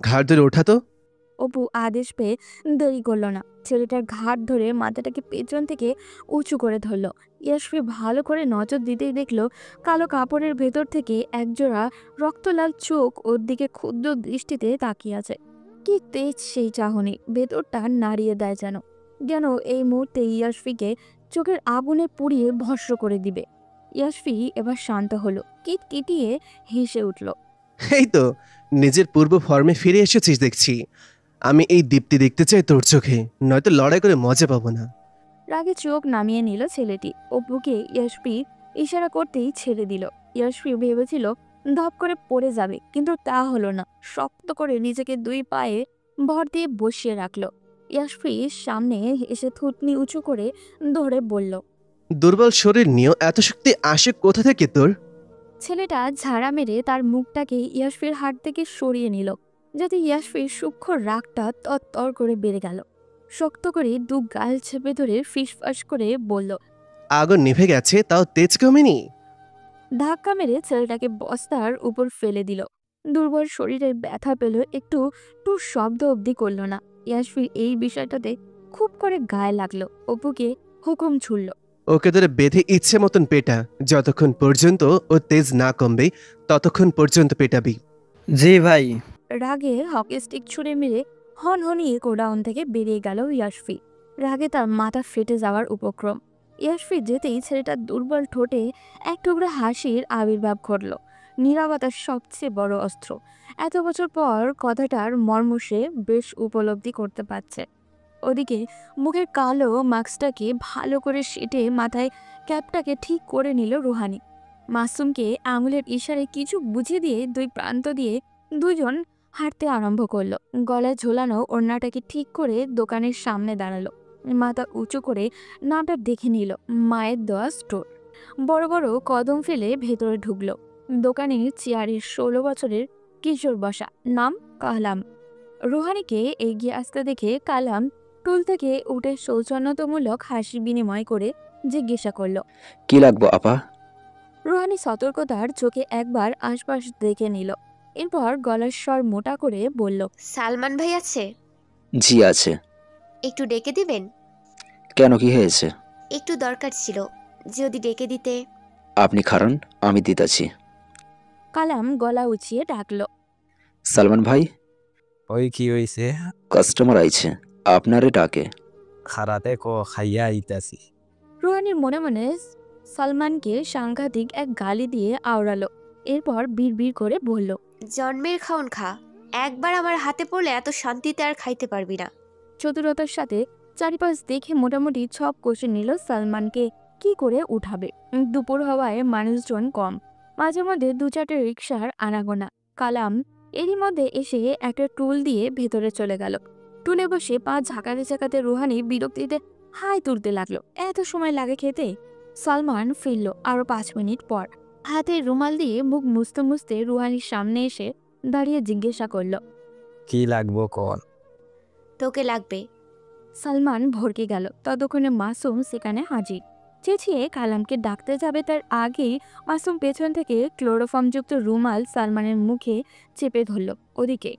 ঘাড় ধরে ওঠা তো। অপু আদেশ পেয়ে দেরি করল না। ছেলেটার ঘাট ধরে মাথাটাকে পেছন থেকে উঁচু করে ধরল। ইয়াসফি ভালো করে নজর দিতেই দেখল কালো কাপড়ের ভেতর থেকে একজোড়া রক্তলাল চোখ ওর দিকে ক্ষুদ্র দৃষ্টিতে তাকিয়ে আছে। কি তেজ সেই চাহনি, ভেতরটা নাড়িয়ে দেয় যেন যেন এই মুহূর্তে ইয়াসফিকে চোখের আগুনে পুড়িয়ে ভস্ম করে দিবে। ইয়াসফি এবার শান্ত হলো, কিটকিটিয়ে হেসে উঠল। এই তো নিজের পূর্ব ফর্মে ফিরে এসেছিস দেখছি। আমি এই দীপ্তি দেখতে চাই তোর চোখে, নয়তো লড়াই করে মজা পাবো না। রাগে চোখ নামিয়ে নিল ছেলেটি। অপুকে ইয়াসফি ইশারা করতেই ছেড়ে দিল। ইয়াসফি ভেবেছিল ধপ করে পড়ে যাবে, কিন্তু তা হলো না। শক্ত করে নিজেকে 2 পায়ে ভর দিয়ে বসিয়ে রাখলো। ইয়াসফি সামনে এসে থুতনি উঁচু করে ধরে বলল, দুর্বল শরীর নিয়েও এত শক্তি আসে কোথা থেকে তোর? ছেলেটা ঝাড়া মেরে তার মুখটাকে ইয়াসফির হাত থেকে সরিয়ে নিল, যাতে ইয়াসফির সূক্ষ্ম রাগটা তরতর করে বেড়ে গেল। শক্ত করে দু গাল চেপে ধরে ফিসফাস করে বলল, আগুন নিভে গেছে, তাও তেজ কমেনি? ধাক্কা মেরে ছেলেটাকে বস্তার উপর ফেলে দিল। দুর্বল শরীরে ব্যথা পেল, একটু টু শব্দ অবধি করল না। ইয়াসফির এই বিষয়টাতে খুব করে গায়ে লাগলো। অপুকে হুকুম ছুড়ল, ওকে ধরে বেঁধে ইচ্ছে মতন পেটা, যতক্ষণ পর্যন্ত ও তেজ না কমবে ততক্ষণ পর্যন্ত পেটাবি। জি ভাই। রাগে হকি স্টিক ছুঁড়ে মেরে হনহনিয়ে গোডাউন থেকে বেরিয়ে গেল ইয়াসফি। রাগে তার মাথা ফেটে যাওয়ার উপক্রম। ইয়াসফি যেতেই ছেলেটার দুর্বল ঠোঁটে এক টুকরো হাসির আবির্ভাব ঘটল। নীরবতার সবচেয়ে বড় অস্ত্র। এত বছর পর কথাটার মর্ম সে বেশ উপলব্ধি করতে পারছে। ওদিকে মুখের কালো মাস্কটাকে ভালো করে সেটে মাথায় ক্যাপটাকে ঠিক করে নিল রুহানি। মাসুমকে আঙুলের ইশারায় কিছু বুঝিয়ে দিয়ে দুই প্রান্ত দিয়ে দুজন হাঁটতে আরম্ভ করলো। গলায় ঝোলানো ওড়নাটাকে ঠিক করে দোকানের সামনে দাঁড়ালো। মাথা উঁচু করে নামটা দেখে নিল, মায়ের দেওয়া স্টোর। বড় বড় কদম ফেলে ভেতরে ঢুকলো। দোকানের চেয়ারে 16 বছরের কিশোর বসা, নাম কালাম। রুহানিকে এগিয়ে আসতে দেখে কালাম টুল থেকে উঠে সৌজন্যতামূলক হাসি বিনিময় করে জিজ্ঞাসা করল, কি লাগবো আপা? রুহানি সতর্কতার চোখে একবার আশপাশ দেখে নিল। এরপর গলার স্বর মোটা করে বলল, সালমান ভাই আছে? জি আছে। একটু ডেকে দিবেন? কেন, কি হয়েছে? একটু দরকার ছিল, যদি ডেকে দিতে। আপনি খারান, আমি দিতাছি। কালাম গলা উঁচিয়ে ডাকল, সালমান ভাই। ওই কি হইছে? কাস্টমার আইছে, আপনারে ডাকে। খারাতে কো খাইয়া আইতাছি। রুহানির মনে মনে সালমানকে সাংঘাতিক এক গালি দিয়ে আওড়ালো। এরপর বিড়বিড় করে বলল, জন্মের খাওন খা, একবার আমার হাতে পড়লে এত শান্তিতে আর খাইতে পারবি না। চতুরতার সাথে চারিপাশ দেখে মোটামুটি ছক কষে নিল সালমানকে কি করে উঠাবে। দুপুর হওয়ায় মানুষজন কম, মাঝে মধ্যে 2-4টে রিক্সার আনাগোনা। কালাম এরই মধ্যে এসে একটা টুল দিয়ে ভেতরে চলে গেল। টুলে বসে পা ঝাঁকাতে ঝাঁকাতে রুহানি বিরক্তিতে হাই তুলতে লাগলো। এত সময় লাগে খেতে? সালমান ফিরল আরো 5 মিনিট পর। হাতে রুমাল দিয়ে মুখ মুছতে মুছতে রুহানির সামনে এসে দাঁড়িয়ে জিজ্ঞাসা করল, কি লাগবো কোন? তোকে লাগবে। সালমান ভরকে গেল। ততক্ষণে মাসুম সেখানে হাজির। চেঁচিয়ে কালামকে ডাকতে যাবে তার আগেই মাসুম পেছন থেকে ক্লোরোফর্মযুক্ত রুমাল সালমানের মুখে চেপে ধরল। ওদিকে,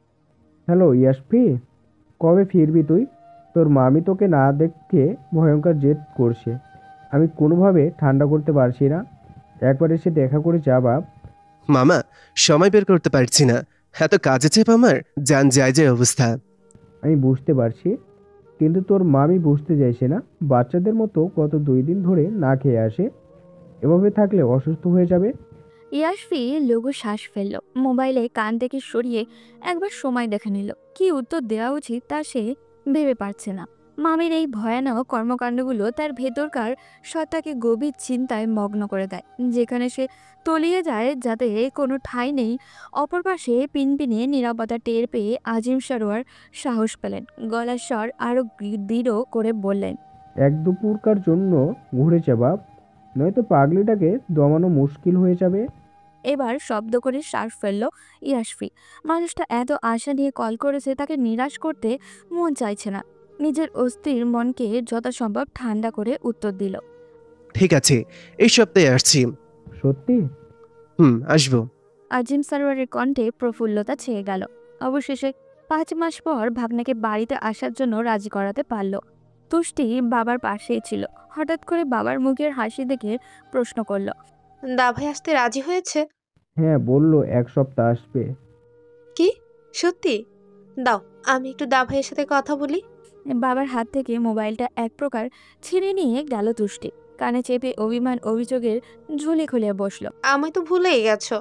হ্যালো ইয়াসফি, কবে ফিরবি তুই? তোর মামি তোকে না দেখে ভয়ঙ্কর জেদ করছে। আমি কোনোভাবে ঠান্ডা করতে পারছি না। একবার এসে দেখা করে যা বাপ। মামা, সময় বের করতে পারছি না, এত কাজে চেপ আমার, জান যায় যে অবস্থা। আমি বুঝতে পারছি, কিন্তু তোর মামি বুঝতে চাইছে না। বাচ্চাদের মতো গত 2 দিন ধরে না খেয়ে আসে, এভাবে থাকলে অসুস্থ হয়ে যাবে। ইয়াসফি লঘু শ্বাস ফেলল। মোবাইলে কান থেকে সরিয়ে একবার সময় দেখে নিল। কি উত্তর দেওয়া উচিত তা সে ভেবে পারছে না। মামির এই ভয়ানক কর্মকাণ্ডগুলো তার ভেতরকার সত্তাকে গভীর চিন্তায় মগ্ন করে দেয়, যেখানে সে তলিয়ে যায় যাতে কোনো ঠাঁই নেই। অপর পাশে পিনপিনে নিরাপত্তা টের পেয়ে আজিম সরোয়ার সাহস পেলেন। গলার স্বর আরো দৃঢ় করে বললেন, এক দুপুরকার জন্য ঘুরেছে বাপ, নয়তো পাগলিটাকে দমানো মুশকিল হয়ে যাবে। এবার শব্দ করে শ্বাস ফেলল ইয়াসফি। মানুষটা এত আশা নিয়ে কল করেছে, তাকে নিরাশ করতে মন চাইছে না। নিজের অস্থির মনকে যথাসম্ভব ঠান্ডা করে উত্তর দিল, ঠিক আছে, এই সপ্তাহে আসছি। সত্যি? আসবো। আজিম সরোয়ারের কণ্ঠে প্রফুল্লতা ছেয়ে গেল। অবশেষে 5 মাস পর ভাগনাকে বাড়িতে আসার জন্য রাজি করাতে পারল। তুষ্টি বাবার পাশেই ছিল। হঠাৎ করে বাবার মুখের হাসি দেখে প্রশ্ন করল, দাভাই আসতে রাজি হয়েছে? হ্যাঁ, বললো 1 সপ্তাহ আসবে। কি সত্যি? দাও আমি একটু দাভাইয়ের সাথে কথা বলি। বাবার হাত থেকে মোবাইলটা এক প্রকার ছিঁড়ে নিয়ে গেল তুষ্টি। কানে চেপে অভিমান অভিযোগের ঝুলি খুলে বসলো। আমি তো ভুলেই গেছো,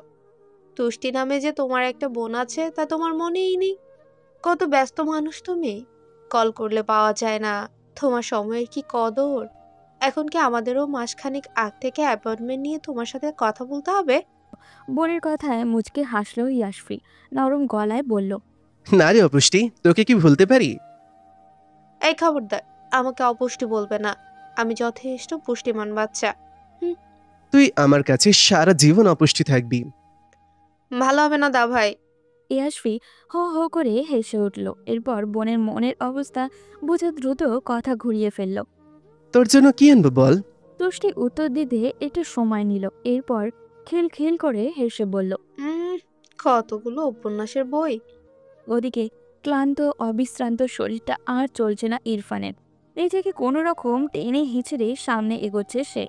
তুষ্টি নামে যে তোমার একটা বোন আছে তা তোমার মনেই নেই। কত ব্যস্ত মানুষ তুমি, কল করলে পাওয়া যায় না। তোমার সময়ের কি কদর। এখন কি আমাদেরও মাসখানিক আগ থেকে অ্যাপয়েন্টমেন্ট নিয়ে তোমার সাথে কথা বলতে হবে? বোনের কথায় মুচকে হাসলো ইয়াসফি। নরম গলায় বলল, না রে অপুষ্টি, তোকে কি ভুলতে পারি? এই খবরদার, আমাকে অপুষ্টি বলবে না। আমি যথেষ্ট পুষ্টিমান বাচ্চা। তুই আমার কাছে সারা জীবন অপুষ্টি থাকবি। ভালো হবে না দা ভাই, ইয়াশফি হো হো করে হেসে উঠল। এরপর বোনের মনের অবস্থা বুঝে দ্রুত কথা ঘুরিয়ে ফেলল। তোর জন্য কি আনবো বল? তুষ্টি উত্তর দিতে একটু সময় নিল। এরপর খিলখিল করে হেসে বলল, কতগুলো উপন্যাসের বই। ওদিকে ক্লান্ত অবিশ্রান্ত শরীরটা আর চলছে না ইরফানের। নিজেকে কোনো রকম টেনে হিচড়ে সামনে এগোচ্ছে সে।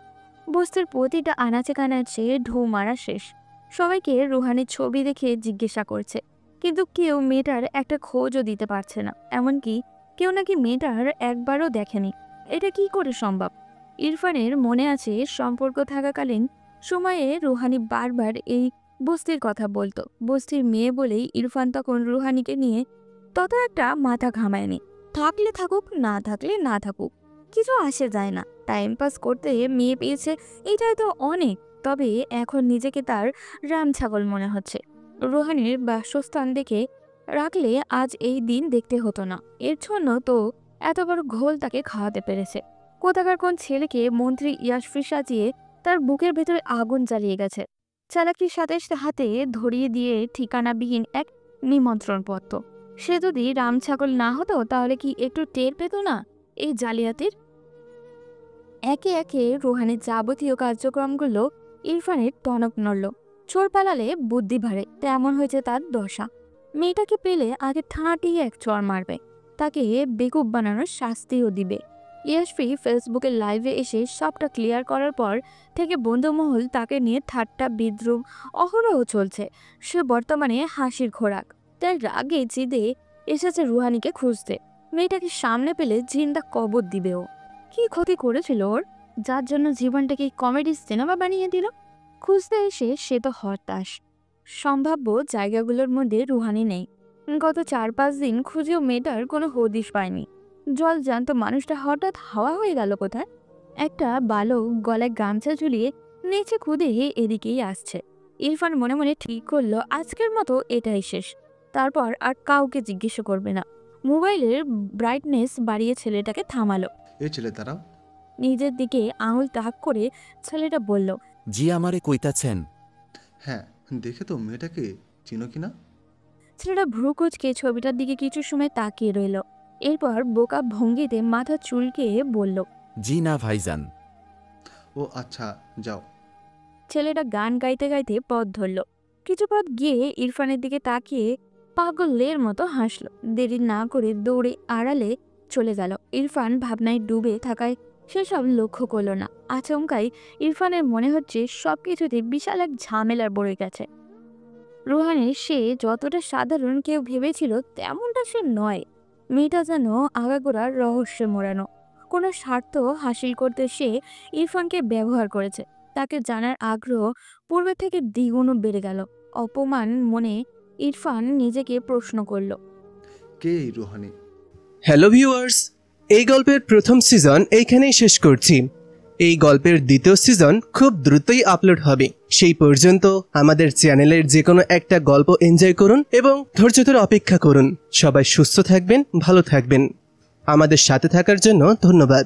বস্তির প্রতিটা আনাচে কানাচে ঢু মারা শেষ। সবাইকে রুহানের ছবি দেখে জিজ্ঞাসা করছে, কিন্তু কেউ মেয়েটার একটা খোঁজও দিতে পারছে না। এমনকি কেউ নাকি মেয়েটার একবারও দেখেনি। এটা কি করে সম্ভব? ইরফানের মনে আছে সম্পর্ক থাকাকালীন সময়ে রুহানি বারবার এই বস্তির কথা বলতো। বস্তির মেয়ে বলেই ইরফান তখন রুহানিকে নিয়ে তত একটা মাথা ঘামায়নি। থাকলে থাকুক, না থাকলে না থাকুক, কিছু আসে যায় না। টাইম পাস করতে মেয়ে পেয়েছে, এটাই তো অনেক। তবে এখন নিজেকে তার রাম ছাগল মনে হচ্ছে। রুহানির বাসস্থান দেখে রাখলে আজ এই দিন দেখতে হতো না। এর জন্য তো এত বড় ঘোল তাকে খাওয়াতে পেরেছে। কোথাকার কোন ছেলেকে মন্ত্রী ইয়াশফি সাজিয়ে তার বুকের ভেতরে আগুন জ্বালিয়ে গেছে। চালাকির সাথে হাতে ধরিয়ে দিয়ে ঠিকানাবিহীন এক নিমন্ত্রণ পত্র। সে যদি রাম ছাগল না হতো তাহলে কি একটু টের পেত না এই জালিয়াতির? একে একে রুহানের যাবতীয় কার্যক্রমগুলো ইরফানের টনক নড়ল। চোর পালালে বুদ্ধি বাড়ে, তেমন হয়েছে তার দশা। মেয়েটাকে পেলে আগে ঠাঁটিয়ে এক চর মারবে, তাকে বেকুব বানানোর শাস্তিও দিবে। ইয়াশফি ফেসবুকের লাইভে এসে সবটা ক্লিয়ার করার পর থেকে বন্ধুমহল তাকে নিয়ে ঠাট্টা বিদ্রুপ অহরহ চলছে। সে বর্তমানে হাসির খোরাক। তার রাগে জিদে এসেছে রুহানিকে খুঁজতে। মেয়েটাকে সামনে পেলে জিন্দা কবর দিবে ও। কি ক্ষতি করেছিল ওর, যার জন্য জীবনটাকে কমেডি সিনেমা বানিয়ে দিল? খুঁজতে এসে সে তো হতাশ। সম্ভাব্য জায়গাগুলোর মধ্যে রুহানি নেই। গত 4-5 দিন খুঁজেও মেয়েটার কোনো হদিশ পায়নি। জল জানতো মানুষটা হঠাৎ হাওয়া হয়ে গেল কোথায়? একটা বালক গলায় গামছা ঝুলিয়ে নিচে খুদে এদিকেই আসছে। ইরফান মনে মনে ঠিক করলো আজকের মতো এটাই শেষ। তারপর আর কাউকে জিজ্ঞেস করবে না। মোবাইলের ব্রাইটনেস বাড়িয়ে ছেলেটাকে থামালো। এই ছেলে দাঁড়াও। নিজের দিকে আঙুল তাক করে ছেলেটা বলল, জি আমারে কইতাছেন? হ্যাঁ, দেখে তো মেয়েটাকে চিনো কিনা? ছেলেটা ভ্রু কুঁচকে ছবিটার দিকে কিছু সময় তাকিয়ে রইল। এরপর বোকা ভঙ্গিতে মাথা চুলকে বলল, জি না ভাইজান। ও আচ্ছা, যাও। ছেলেটা গান গাইতে গাইতে পথ ধরল। কিছু পথ গিয়ে ইরফানের দিকে তাকিয়ে পাগলের মতো হাসল। দেরি না করে দৌড়ে আড়ালে চলে গেল। ইরফান ভাবনায় ডুবে থাকায় সেসব লক্ষ্য করল না। আচমকাই ইরফানের মনে হচ্ছে সবকিছুতে বিশাল এক ঝামেলার বড়ে গেছে। রুহানের সে যতটা সাধারণ কেউ ভেবেছিল তেমনটা সে নয়। মেয়েটা যেন আগাগোড়ার রহস্যে মোড়ানো। কোনো স্বার্থ হাসিল করতে সে ইরফানকে ব্যবহার করেছে। তাকে জানার আগ্রহ পূর্বে থেকে দ্বিগুণ বেড়ে গেল। অপমান মনে ইরফান নিজেকে প্রশ্ন করল, কে এই রুহানি? হ্যালো ভিউয়ার্স, এই গল্পের প্রথম সিজন এইখানেই শেষ করছি। এই গল্পের দ্বিতীয় সিজন খুব দ্রুতই আপলোড হবে। সেই পর্যন্ত আমাদের চ্যানেলের যে কোনো একটা গল্প এনজয় করুন এবং ধৈর্য ধরে অপেক্ষা করুন। সবাই সুস্থ থাকবেন, ভালো থাকবেন। আমাদের সাথে থাকার জন্য ধন্যবাদ।